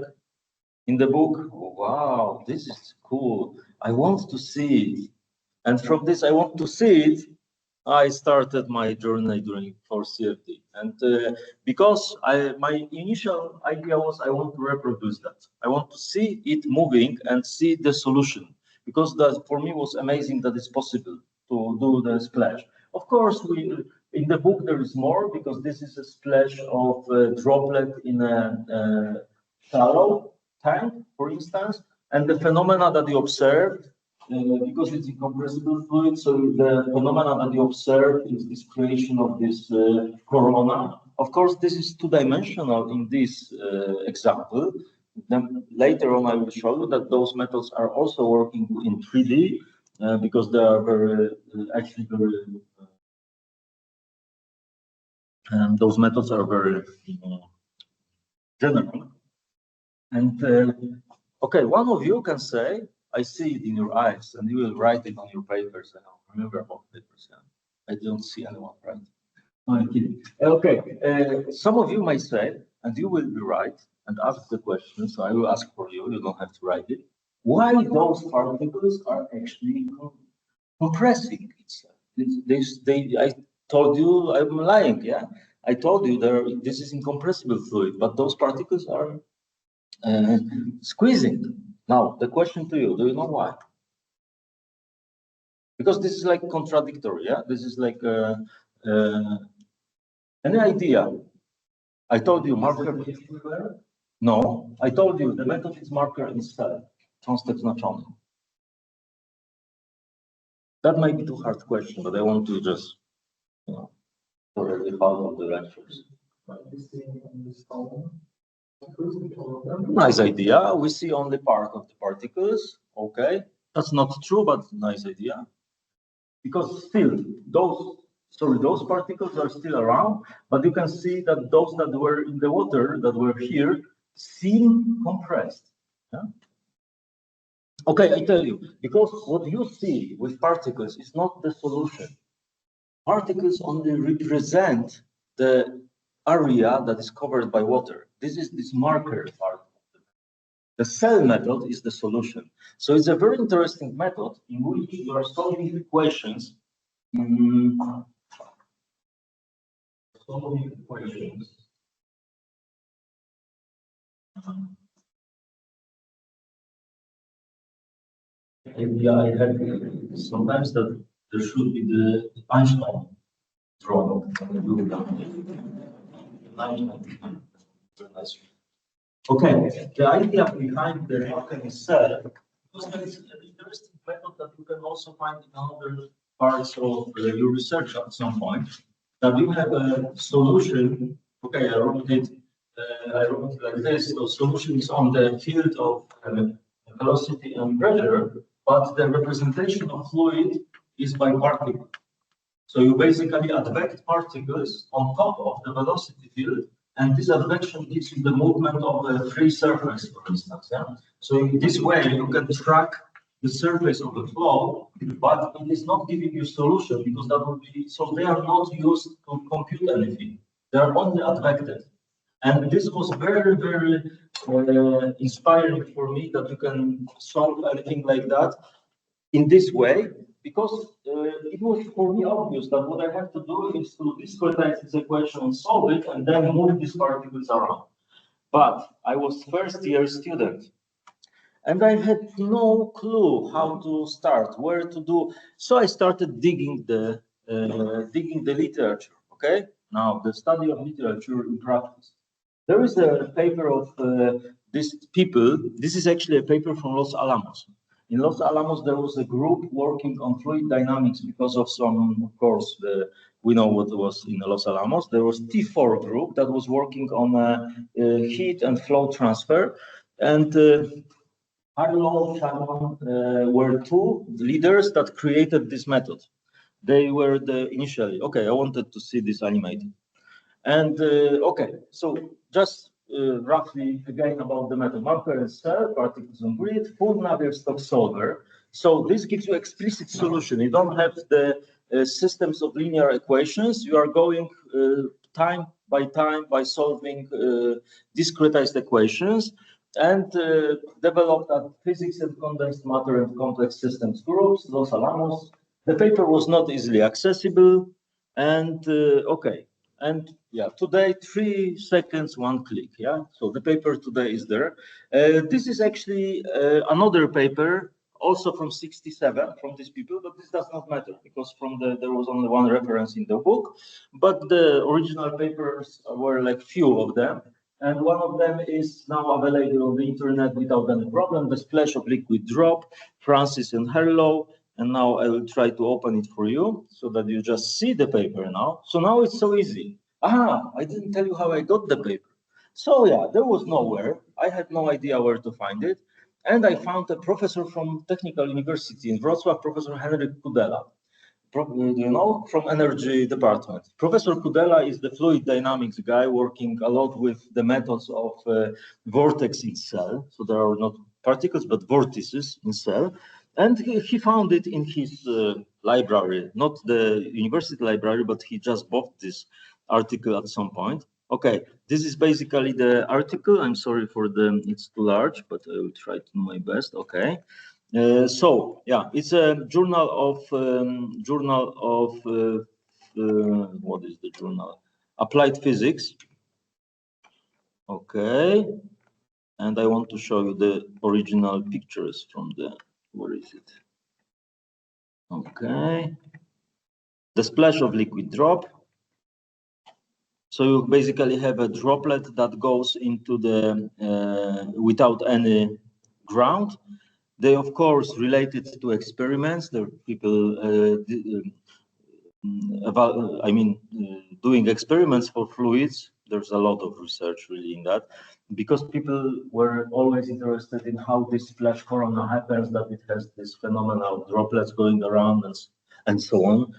in the book, wow, this is cool. I want to see it. And from this, I want to see it, I started my journey for CFD. And because my initial idea was I want to reproduce that. I want to see it moving and see the solution, because that for me was amazing that it's possible to do the splash. Of course, in the book there is more, because this is a splash of a droplet in a shallow tank, for instance, and the phenomena that you observed, because it's incompressible fluid, so the phenomena that you observe is this creation of this corona. Of course, this is two-dimensional in this example. Then later on, I will show you that those methods are also working in 3D because they are very, actually very, those methods are very general. And okay, one of you can say, I see it in your eyes, and you will write it on your papers. I don't remember about papers. I don't see anyone writing. No, I'm kidding. Okay, some of you might say, and you will be right, and ask the question, so I will ask for you, you don't have to write it, why those particles are actually compressing itself. I told you I'm lying, yeah? I told you this is incompressible fluid, but those particles are squeezing. Now, the question to you, do you know why? Because this is like contradictory, yeah? This is like any idea? I told you marker. No, I told you the method is marker in cell, cząstek znaczonych. That might be too hard question, but I want to just, you know, already half of the lectures. Nice idea. We see only part of the particles. Okay, that's not true, but nice idea. Because still, those particles are still around, but you can see that those that were in the water that were here seem compressed. Yeah? Okay, I tell you, because what you see with particles is not the solution. Particles only represent the area that is covered by water. This is this marker part. The cell method is the solution. So it's a very interesting method in which you are solving equations. Solving equations. Maybe I had sometimes that there should be the Einstein drawing. Okay, the idea behind the marker cell, because there is an interesting method that you can also find in other parts of your research at some point, that you have a solution. Okay, I wrote it like this. The solution is on the field of velocity and pressure, but the representation of fluid is by particle. So you basically advect particles on top of the velocity field, and this advection gives you the movement of a free surface, for instance. Yeah? So in this way, you can track the surface of the flow, but it is not giving you solution because that would be, so they are not used to compute anything. They are only advected. And this was very, very inspiring for me that you can solve anything like that in this way, because it was for me obvious that what I have to do is to discretize this equation and solve it and then move these particles around. But I was first-year student and I had no clue how to start, where to do. So I started digging the literature. Okay, now the study of literature in practice. There is a paper of these people. This is actually a paper from Los Alamos. In Los Alamos, there was a group working on fluid dynamics because of some, of course, we know what was in Los Alamos. There was T4 group that was working on heat and flow transfer. And Harlow, Shannon were two leaders that created this method. They were the initially, okay, I wanted to see this animated. And okay, so just roughly again about the method. Marker and cell, particles on grid, full Navier-Stokes solver. So this gives you explicit solution. You don't have the systems of linear equations. You are going time by solving discretized equations and developed at physics and condensed matter and complex systems groups, Los Alamos. The paper was not easily accessible and okay. And yeah, today, 3 seconds, 1 click. Yeah, so the paper today is there. This is actually another paper, also from '67, from these people, but this does not matter because there was only one reference in the book, but the original papers were like few of them. And one of them is now available on the internet without any problem. The splash of liquid drop, Francis and Harlow. And now I will try to open it for you so that you just see the paper now. So now it's so easy. I didn't tell you how I got the paper. So yeah, there was nowhere. I had no idea where to find it. And I found a professor from Technical University in Wrocław, Professor Henryk Kudela. You know, from energy department. Professor Kudela is the fluid dynamics guy working a lot with the methods of vortex in cell. So there are not particles, but vortices in cell. And he found it in his library, not the university library, but he just bought this article at some point. Okay, this is basically the article. I'm sorry for it's too large, but I will try to do my best. Okay. So yeah, it's a journal of what is the journal? applied physics. Okay, and I want to show you the original pictures from the, where is it? Okay, the splash of liquid drop. So you basically have a droplet that goes into the, without any ground. They, of course, related to experiments. There are people, doing experiments for fluids. There's a lot of research really in that, because people were always interested in how this flash corona happens, that it has this phenomenon of droplets going around and so on.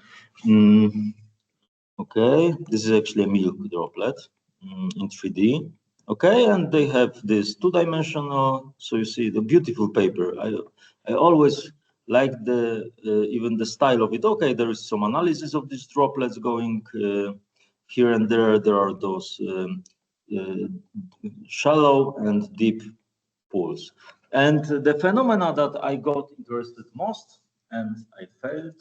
Okay, this is actually a milk droplet in 3D. Okay, and they have this two-dimensional, so you see the beautiful paper. I always like the even the style of it. Okay, there is some analysis of these droplets going here and there. There are those shallow and deep pools. And the phenomena that I got interested most, and I failed,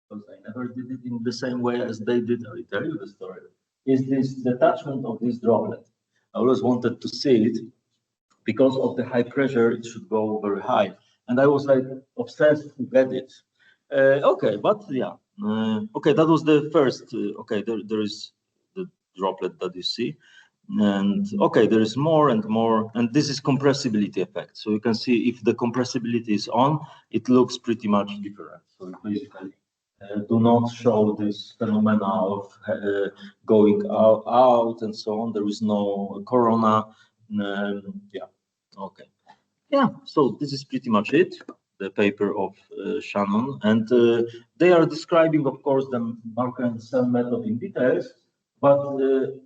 because I never did it in the same way as they did, I will tell you the story, is this detachment of this droplet. I always wanted to see it. Because of the high pressure, it should go very high. And I was like obsessed to get it. Okay, but yeah. Okay, that was the first. Okay, there is the droplet that you see. And okay, there is more and more. And this is compressibility effect. So you can see if the compressibility is on, it looks pretty much different. So basically, do not show this phenomena of going out and so on. There is no corona. Yeah, okay. Yeah, so this is pretty much it, the paper of Shannon. And they are describing, of course, the marker and cell method in details, but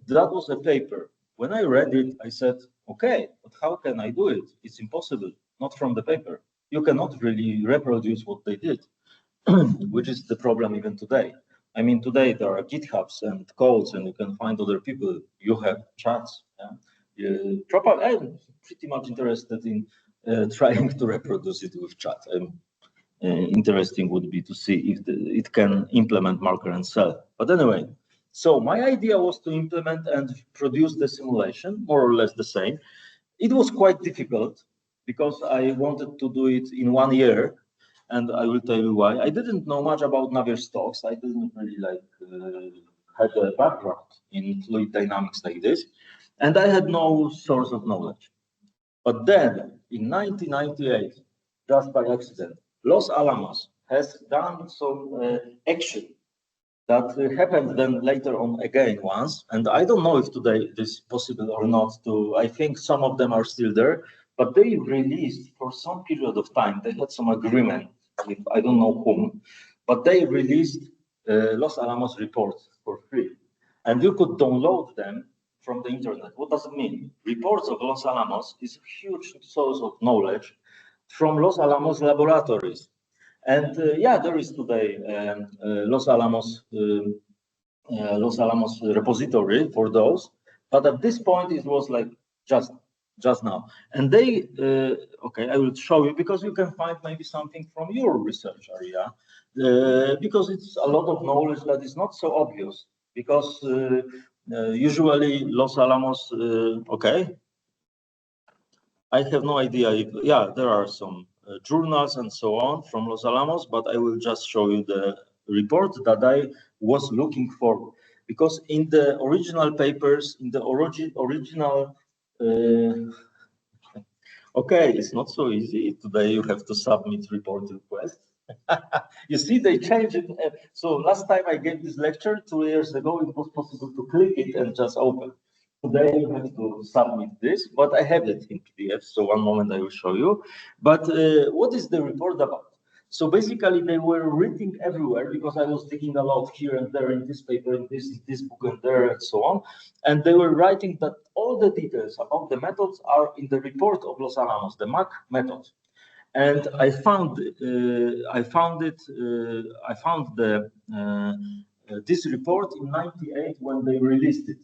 that was a paper. When I read it, I said, okay, but how can I do it? It's impossible, not from the paper. You cannot really reproduce what they did. Which is the problem even today. I mean, today there are GitHubs and codes, and you can find other people. You have chats. Yeah? I'm pretty much interested in trying to reproduce it with chat. Interesting would be to see if it can implement marker and cell. But anyway, so my idea was to implement and produce the simulation, more or less the same. It was quite difficult because I wanted to do it in 1 year. And I will tell you why. I didn't know much about Navier-Stokes. I didn't really had a background in fluid dynamics like this, and I had no source of knowledge. But then, in 1998, just by accident, Los Alamos has done some action that happened then later on again once, and I don't know if today this is possible or not. I think some of them are still there, but they released for some period of time. They had some agreement with I don't know whom, but they released Los Alamos reports for free, and you could download them from the internet. What does it mean? Reports of Los Alamos is a huge source of knowledge from Los Alamos laboratories. And yeah, there is today Los Alamos repository for those, but at this point it was like just now. And they, okay, I will show you because you can find maybe something from your research area, because it's a lot of knowledge that is not so obvious, because usually Los Alamos, okay, I have no idea if, yeah, there are some journals and so on from Los Alamos, but I will just show you the report that I was looking for, because in the original papers, in the original, okay, it's not so easy. Today you have to submit report request. You see, they changed it. So last time I gave this lecture 2 years ago, it was possible to click it and just open. Today you have to submit this, but I have it in PDF. So one moment I will show you. But what is the report about? So basically they were reading everywhere because I was digging a lot here and there in this paper, in this book and there and so on. And they were writing that all the details about the methods are in the report of Los Alamos, the MAC method. And I found this report in '98 when they released it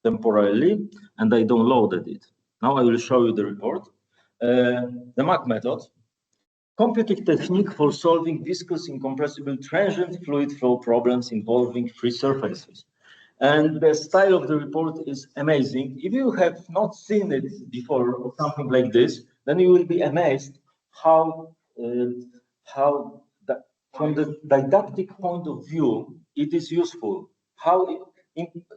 temporarily, and I downloaded it. Now I will show you the report. The MAC method, computing technique for solving viscous incompressible transient fluid flow problems involving free surfaces. And the style of the report is amazing. If you have not seen it before or something like this, then you will be amazed how that from the didactic point of view it is useful.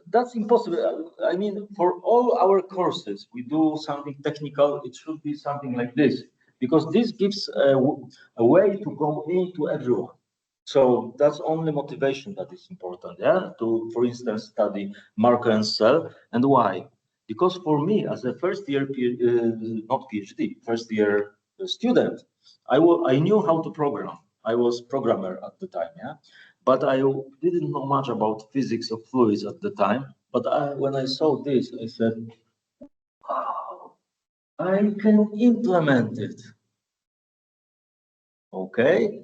That's impossible. I mean, for all our courses, we do something technical. It should be something like this, because this gives a way to go into everyone. So that's only motivation that is important, yeah, to, for instance, study Marker and Cell. And why? Because for me, as a first year, not PhD, first year student, I knew how to program. I was programmer at the time, yeah, but I didn't know much about physics of fluids at the time. But when I saw this, I said, wow, I can implement it. Okay,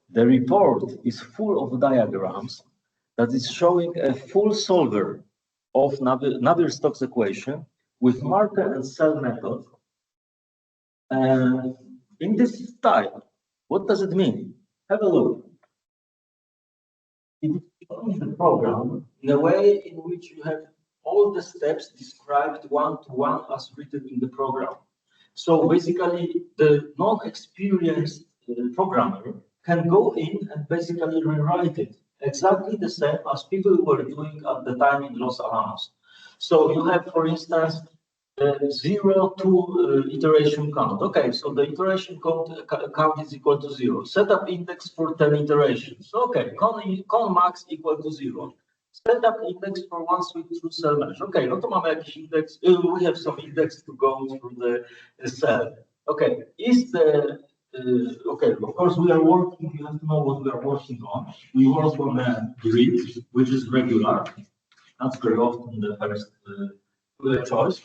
the report is full of diagrams that is showing a full solver of Navier-Stokes equation with Marker and Cell method. And in this style, what does it mean? Have a look. It is the program in a way in which you have all the steps described one-to-one as written in the program. So basically, the non-experienced programmer can go in and basically rewrite it exactly the same as people were doing at the time in Los Alamos. So you have, for instance, 0 to iteration count. Okay, so the iteration count is equal to 0. Setup index for 10 iterations. Okay, con max equal to 0. Setup index for one sweep through cell mesh. Okay, no to mamy jakiś index. We have some index to go through the cell. Okay, is the okay, of course we are working, you have to know what we are working on. We work on a grid, which is regular. That's very often the first choice.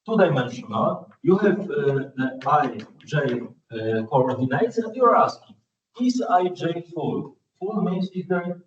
Two-dimensional. You have the ij coordinates, and you're asking, is ij full? Full means is there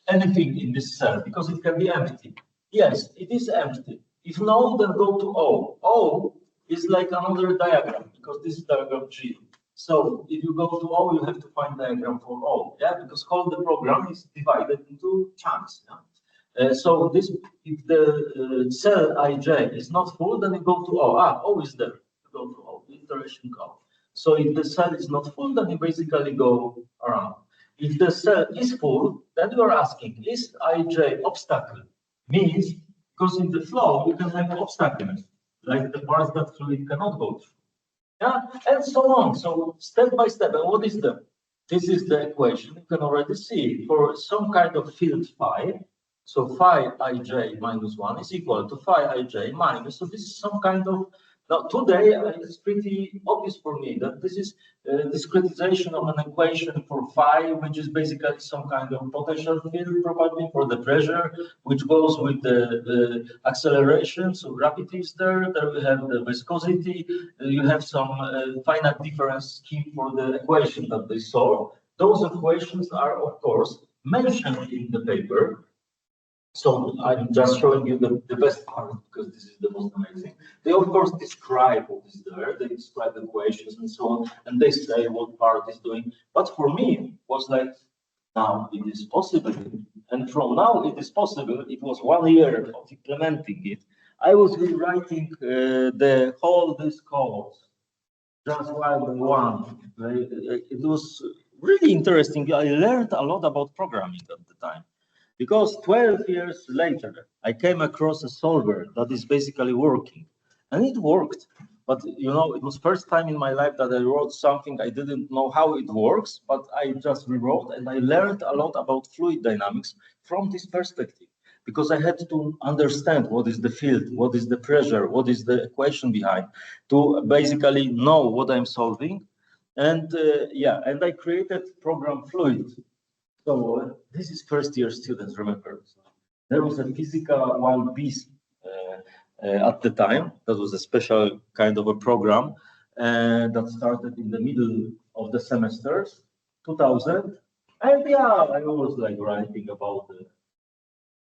anything in this cell, because it can be empty. Yes, it is empty. If no, then go to O. O is like another diagram, because this is diagram G. So if you go to O, you have to find diagram for O, yeah, because whole the program is divided into chunks. Yeah? So this, if the cell ij is not full, then you go to O. O is there. You go to O, iteration go. So if the cell is not full, then you basically go around. If the cell is full, then you are asking, is ij obstacle? Means, because in the flow, you can have obstacles, like the parts that fluid cannot go through. Yeah, and so on. So step by step, and what is the? This is the equation. You can already see for some kind of field phi. So phi ij minus 1 is equal to phi ij minus. So this is some kind of. Now today it's pretty obvious for me that this is discretization of an equation for phi, which is basically some kind of potential field probably for the pressure, which goes with the acceleration. So gravity is there. There we have the viscosity. You have some finite difference scheme for the equation that they solve. Those equations are, of course, mentioned in the paper. So I'm just showing you the best part, because this is the most amazing. They, of course, describe what is there. They describe the equations and so on, and they say what part is doing. But for me, it was like, now it is possible. And from now it is possible, it was 1 year of implementing it. I was rewriting the whole this code, just one. It was really interesting. I learned a lot about programming at the time. Because 12 years later, I came across a solver that is basically working, and it worked. But you know, it was first time in my life that I wrote something I didn't know how it works, but I just rewrote, and I learned a lot about fluid dynamics from this perspective, because I had to understand what is the field, what is the pressure, what is the equation behind, to basically know what I'm solving. And yeah, and I created program Fluid. So this is first year students, remember. So there was a physical one piece at the time. That was a special kind of a program that started in the middle of the semesters, 2000. And yeah, I was like writing about the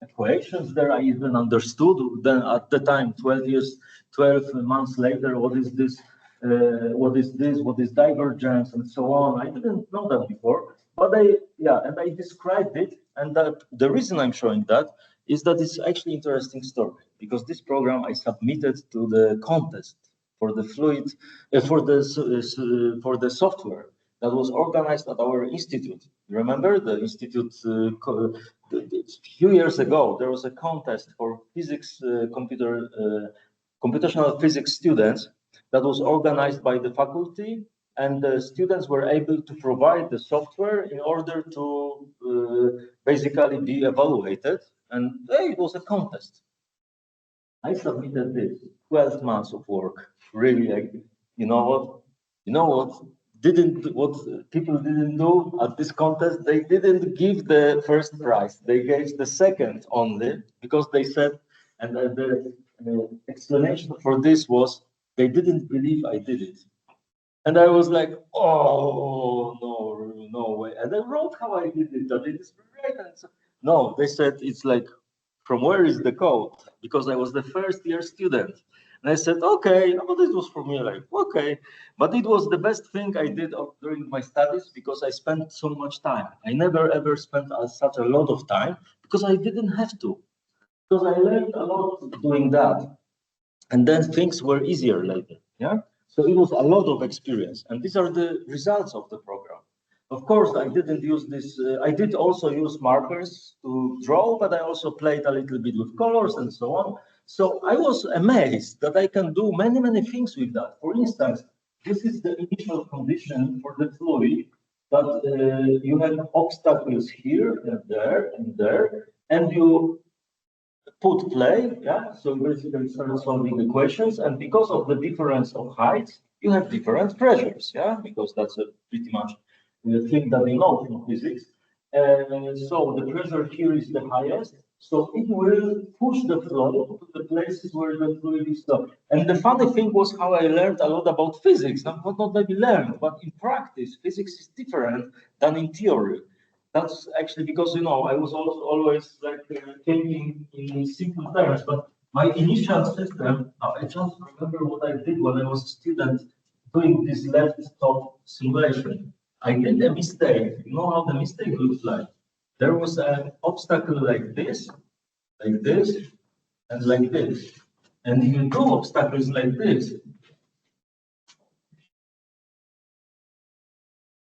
equations there. I even understood then at the time, 12 months later, what is this, what is divergence and so on. I didn't know that before. But and I described it, and that the reason I'm showing that is that it's actually interesting story, because this program I submitted to the contest for the fluid, for the software that was organized at our institute. Remember the institute? A few years ago, there was a contest for physics, computational physics students that was organized by the faculty, and the students were able to provide the software in order to basically be evaluated. And it was a contest. I submitted this 12 months of work. Really, you know what? You know what? What people didn't do at this contest? They didn't give the first prize. They gave the second only, because they said, and the explanation for this was they didn't believe I did it. And I was like, oh, no way. And I wrote how I did it, that it is great. And so, no, they said it's like, from where is the code? Because I was the first year student. And I said, okay, but it was for me like, okay. But it was the best thing I did during my studies, because I spent so much time. I never ever spent such a lot of time, because I didn't have to. Because I learned a lot doing that. And then things were easier later, yeah? So it was a lot of experience, and these are the results of the program. Of course, I didn't use this. I did also use markers to draw, but I also played a little bit with colors and so on. So I was amazed that I can do many, many things with that. For instance, this is the initial condition for the fluid, that you have obstacles here and there, and you put play, yeah, so basically start solving equations, and because of the difference of heights, you have different pressures, yeah, because that's a pretty much the thing that you know from physics. So the pressure here is the highest, so it will push the flow to the places where the fluid is low. And the funny thing was how I learned a lot about physics, not maybe learned, but in practice, physics is different than in theory. That's actually because, you know, I was also always like thinking in simple terms, but my initial system, I just remember what I did when I was a student doing this left top simulation. I did a mistake. You know how the mistake looks like? There was an obstacle like this, and like this. And if you do obstacles like this,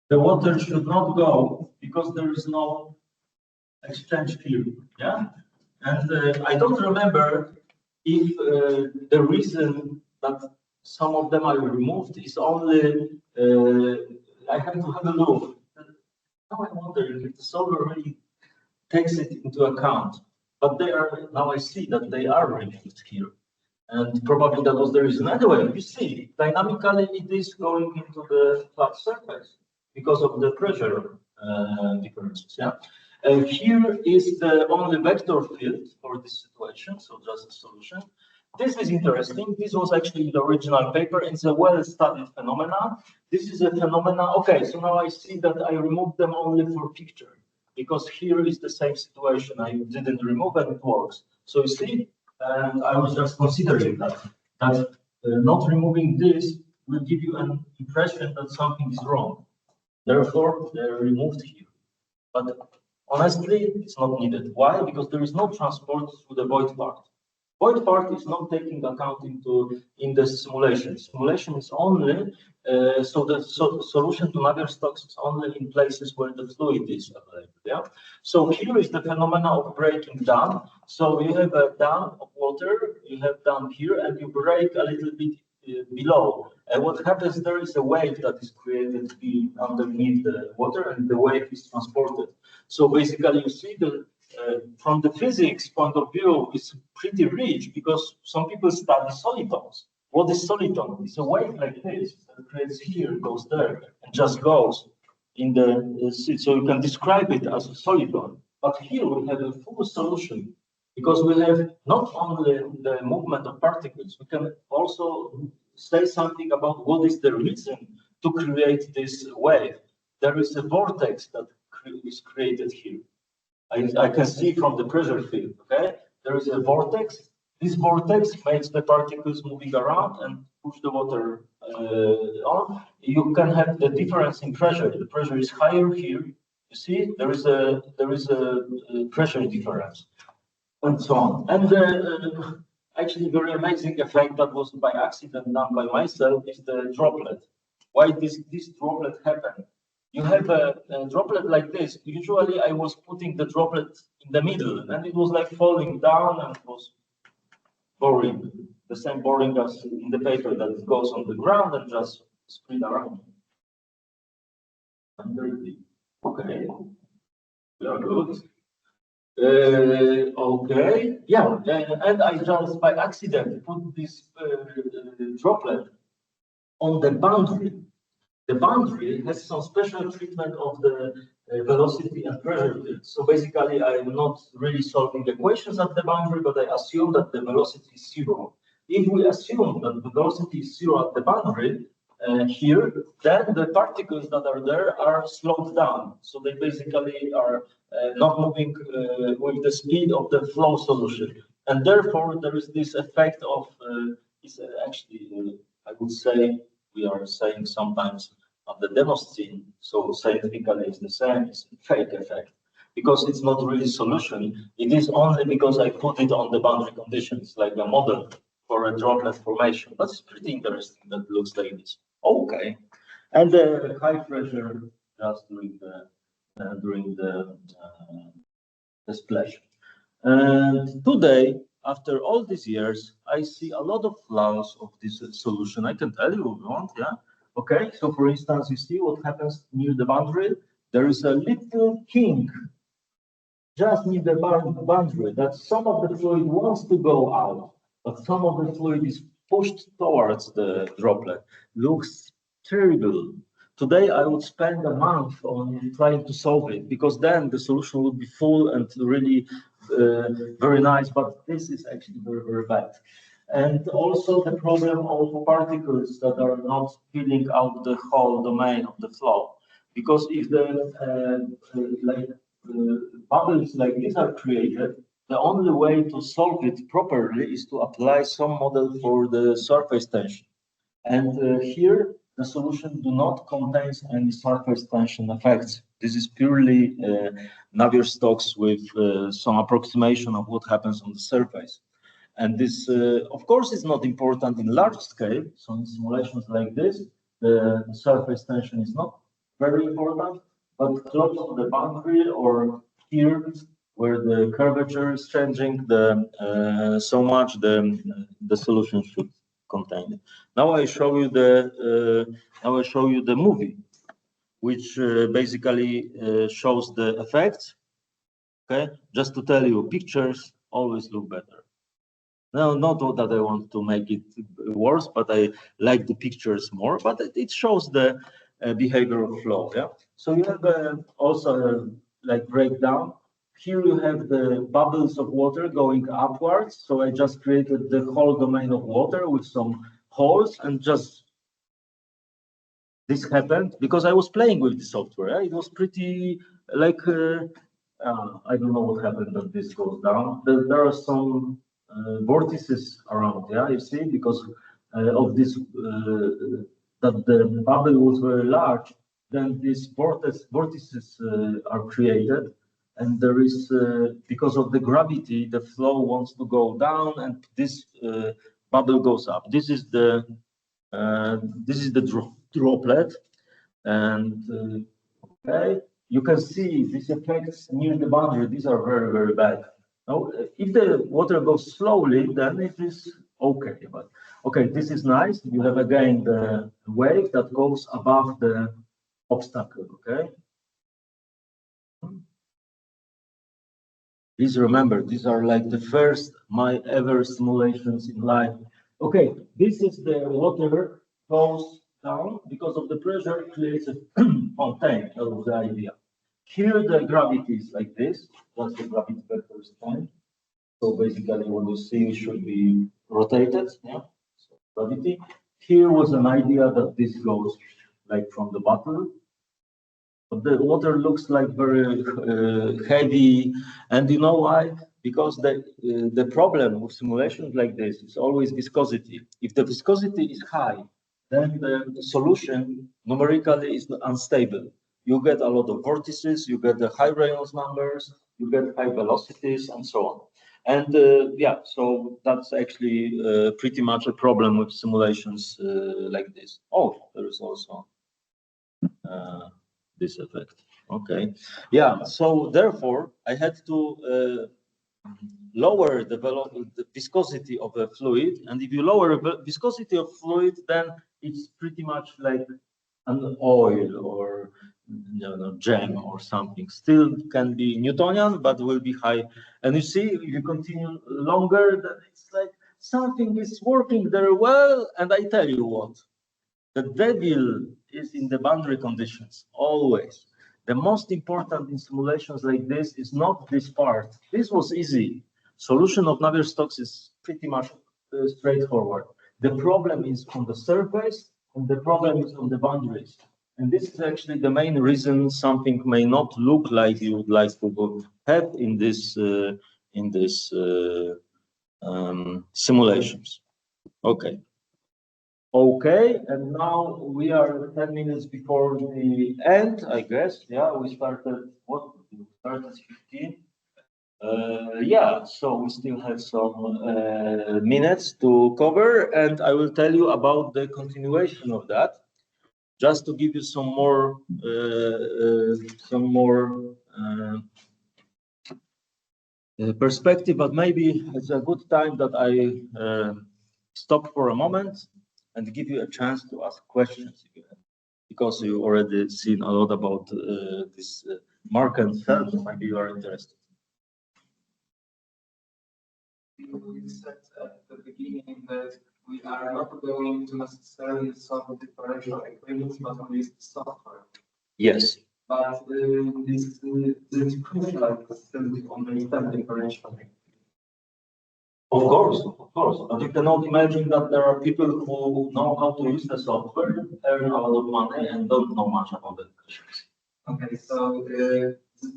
the water should not go, because there is no exchange here, yeah? And I don't remember if the reason that some of them are removed is only, I have to have a look. Now I wonder if the solver really takes it into account, but they are, now I see that they are removed here. And probably that was the reason. Anyway, you see, dynamically it is going into the flat surface because of the pressure differences, yeah? Here is the only vector field for this situation, so just a solution. This is interesting. This was actually the original paper. It's a well-studied phenomena. This is a phenomena. Okay, so now I see that I removed them only for picture, because here is the same situation. I didn't remove and it works. So you see, and I was just considering that not removing this will give you an impression that something is wrong. Therefore, they're removed here. But honestly, it's not needed. Why? Because there is no transport through the void part. Void part is not taking account in the simulation. Simulation is only so the solution to Navier-Stokes is only in places where the fluid is available. Yeah. So here is the phenomena of breaking down. So you have a dam of water, you have dam here, and you break a little bit below. And what happens there is a wave that is created underneath the water, and the wave is transported. So basically, you see the from the physics point of view, it's pretty rich, because some people study solitons. What is soliton? It's a wave like this that creates here, goes there, and just goes in the so you can describe it as a soliton. But here we have a full solution, because we have not only the movement of particles, we can also say something about what is the reason to create this wave. There is a vortex that is created here. I can see from the pressure field, okay? There is a vortex. This vortex makes the particles moving around and push the water on. You can have the difference in pressure. The pressure is higher here. You see, there is a pressure difference. and so on. And actually, very amazing effect that was by accident done by myself is the droplet. Why this droplet happened? You have a droplet like this. Usually, I was putting the droplet in the middle, and it was like falling down, and it was boring. The same boring as in the paper that it goes on the ground and just spread around. Okay, we are good. Okay, yeah, and I just by accident put this droplet on the boundary. The boundary has some special treatment of the velocity and pressure field. So basically, I'm not really solving equations at the boundary, but I assume that the velocity is zero. If we assume that the velocity is zero at the boundary here, then the particles that are there are slowed down. So they basically are not moving with the speed of the flow solution. And therefore, there is this effect of, actually, I would say, we are saying sometimes of the Demoscene, so scientifically it's the same, it's a fake effect. Because it's not really solution, it is only because I put it on the boundary conditions, like a model for a droplet formation. That's pretty interesting, that looks like this. Okay. And the high pressure just during the splash. And today, after all these years, I see a lot of flaws of this solution. I can tell you if you want, yeah? Okay, so for instance, you see what happens near the boundary? There is a little kink just near the boundary that some of the fluid wants to go out, but some of the fluid is pushed towards the droplet. Looks terrible. Today, I would spend a month on trying to solve it, because then the solution would be full and really very nice, but this is actually very, very bad. And also the problem of particles that are not filling out the whole domain of the flow. Because if the bubbles like this are created, the only way to solve it properly is to apply some model for the surface tension. And here, the solution do not contain any surface tension effects. This is purely Navier-Stokes with some approximation of what happens on the surface. And this, of course, is not important in large scale. So in simulations like this, the surface tension is not very important, but close to the boundary or here, where the curvature is changing, so much the solution should contain it. Now I show you the movie, which basically shows the effects. Okay, just to tell you, pictures always look better. No, not that I want to make it worse, but I like the pictures more. But it shows the behavior of flow. Yeah. So you have also like breakdown. Here you have the bubbles of water going upwards. So I just created the whole domain of water with some holes, and just this happened because I was playing with the software. Yeah? It was pretty like I don't know what happened that this goes down. There are some vortices around, yeah, you see, because of this that the bubble was very large. Then these vortices are created, and there is because of the gravity, the flow wants to go down, and this bubble goes up. This is the droplet, and okay, you can see these effects near the boundary. These are very, very bad. Now, if the water goes slowly, then it is okay. But okay, this is nice. You have again the wave that goes above the obstacle. Okay. Please remember, these are like the first my ever simulations in life. Okay, this is the water goes down because of the pressure creates a fountain. That was the idea. Here the gravity is like this. That's the gravity vector strength. So basically what you see should be rotated. Yeah. So gravity. Here was an idea that this goes like from the bottom. But the water looks like very heavy, and you know why? Because the problem with simulations like this is always viscosity. If the viscosity is high, then the solution numerically is unstable. You get a lot of vortices, you get the high Reynolds numbers, you get high velocities, and so on. And yeah, so that's actually pretty much a problem with simulations like this. Oh, there is also this effect. Okay, yeah. So therefore, I had to lower the viscosity of a fluid, and if you lower the viscosity of fluid, then it's pretty much like an oil or jam or something. Still can be Newtonian, but will be high. And you see, if you continue longer, then it's like something is working very well. And I tell you what, the devil is in the boundary conditions, always. The most important in simulations like this is not this part. This was easy. Solution of Navier-Stokes is pretty much straightforward. The problem is on the surface, and the problem is on the boundaries. And this is actually the main reason something may not look like you would like to have in this simulations. Okay. Okay, and now we are 10 minutes before the end, I guess. Yeah, we started, what? We started 15. Yeah, so we still have some minutes to cover, and I will tell you about the continuation of that, just to give you some more perspective. But maybe it's a good time that I stop for a moment and give you a chance to ask questions if you have, because you already seen a lot about this Mark and Self. Maybe you are interested. We said at the beginning that we are not going to necessarily solve differential equations, but only the software. Yes. But this is crucial to understand differential equations. Of course. But you cannot imagine that there are people who know how to use the software, earn a lot of money, and don't know much about the equations. Okay, so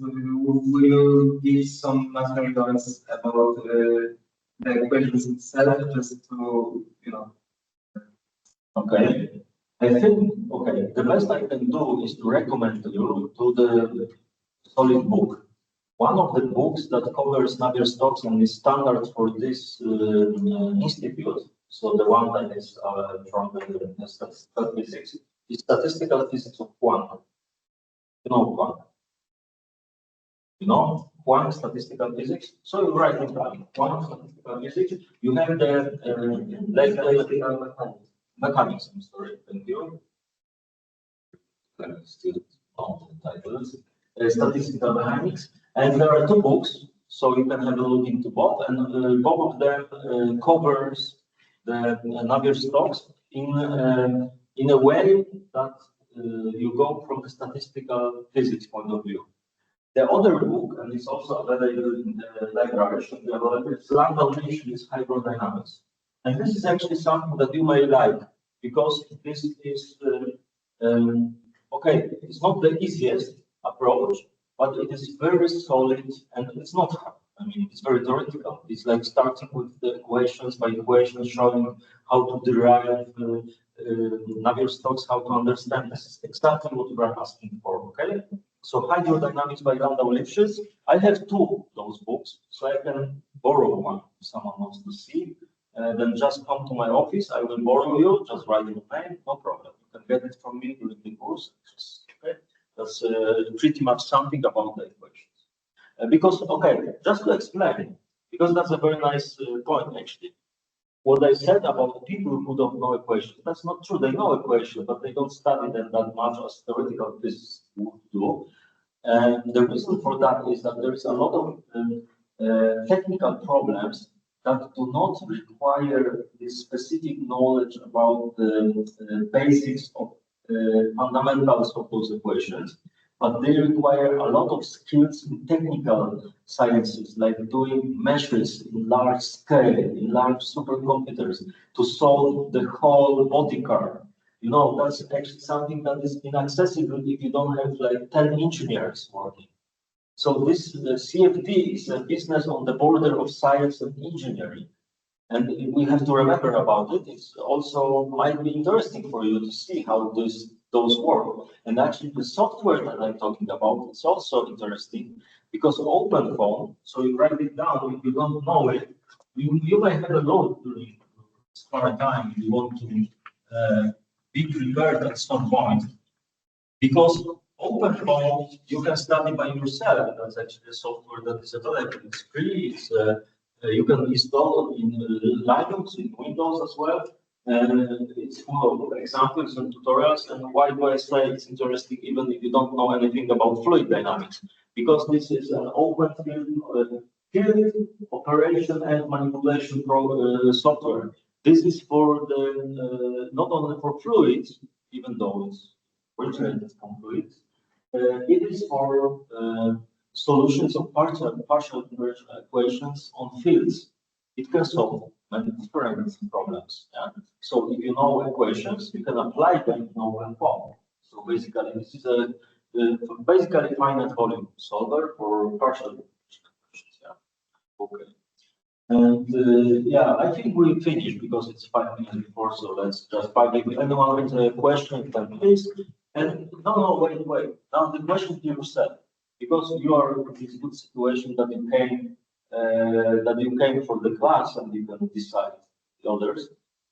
we will give some materials about the equations itself, just to, Okay. I think, okay, the best I can do is to recommend you to the solid book. One of the books that covers Navier-Stokes and is standard for this institute, so the one that is from the statistical physics, is statistical physics of quantum. You know quantum? You know quantum statistical physics? So you write it down. Quantum statistical physics, you have the mechanics, I'm sorry, thank you. Still on the titles. Statistical mechanics. And there are two books, so you can have a look into both, and both of them covers the Navier-Stokes in a way that you go from the statistical physics point of view. The other book, and it's also available in the library, it's Landau-Lifshitz Hydrodynamics. And this is actually something that you may like, because this is, okay, it's not the easiest approach, but it is very solid, and it's not hard. I mean, it's very theoretical. It's like starting with the equations by equations, showing how to derive Navier-Stokes, how to understand. This is exactly what we are asking for, okay? So Hydrodynamics by Landau-Lifshitz. I have two of those books, so I can borrow one if someone wants to see. Then just come to my office. I will borrow you. Just write your name, no problem. You can get it from me during the course. Okay? That's pretty much something about the equations. Because, okay, just to explain, because that's a very nice point, actually. What I said about people who don't know equations, that's not true. They know equations, but they don't study them that much as theoretical physicists would do. And the reason for that is that there is a lot of technical problems that do not require this specific knowledge about the basics of fundamentals of those equations, but they require a lot of skills in technical sciences, like doing measures in large scale, in large supercomputers, to solve the whole body curve. You know, that's actually something that is inaccessible if you don't have like 10 engineers working. So this CFD is a business on the border of science and engineering. And we have to remember about it. It's also might be interesting for you to see how this those work. And actually the software that I'm talking about is also interesting because OpenFOAM, so you write it down, if you don't know it, you may have a load during spare time if you want to be prepared at some point. Because OpenFOAM, you can study by yourself. That's actually a software that is available. It's free. It's, you can install in Linux, in Windows as well. And it's full of examples and tutorials. And why do I say it's interesting even if you don't know anything about fluid dynamics? Because this is an open field operation and manipulation software. This is for the not only for fluids, even though it's originated from fluids, it is for solutions of partial differential equations on fields. It can solve many different problems. Yeah? So if you know equations, you can apply them in OpenFOAM. So basically, this is a basically finite volume solver for partial differential equations. Yeah. Okay. And yeah, I think we'll finish because it's 5 minutes before. So let's just if anyone has a question, then please. And no, wait. Now the question to yourself, because you are in this good situation that you came for the class and you can decide the others.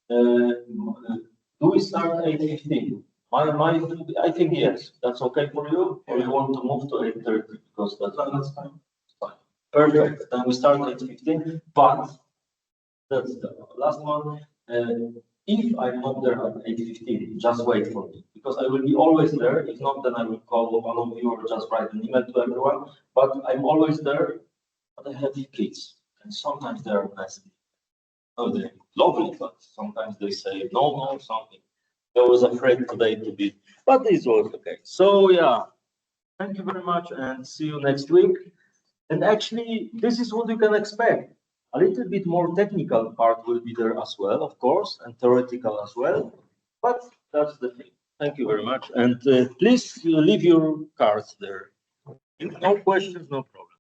Do we start 8:15? I think yes. That's okay for you, or you want to move to 8:30 because that's fine. Fine. Perfect. Then we start 8:15. But that's the last one. If I'm not there at 8:15, just wait for me because I will be always there. If not, then I will call one of you or just write an email to everyone. But I'm always there. But I have kids, and sometimes they are messy. Oh, they're lovely, but sometimes they say no, something. I was afraid today to be, but this was okay. So yeah, thank you very much, and see you next week. And actually, this is what you can expect. A little bit more technical part will be there as well, of course, and theoretical as well. But that's the thing. Thank you very much. And please leave your cards there. No questions, no problem.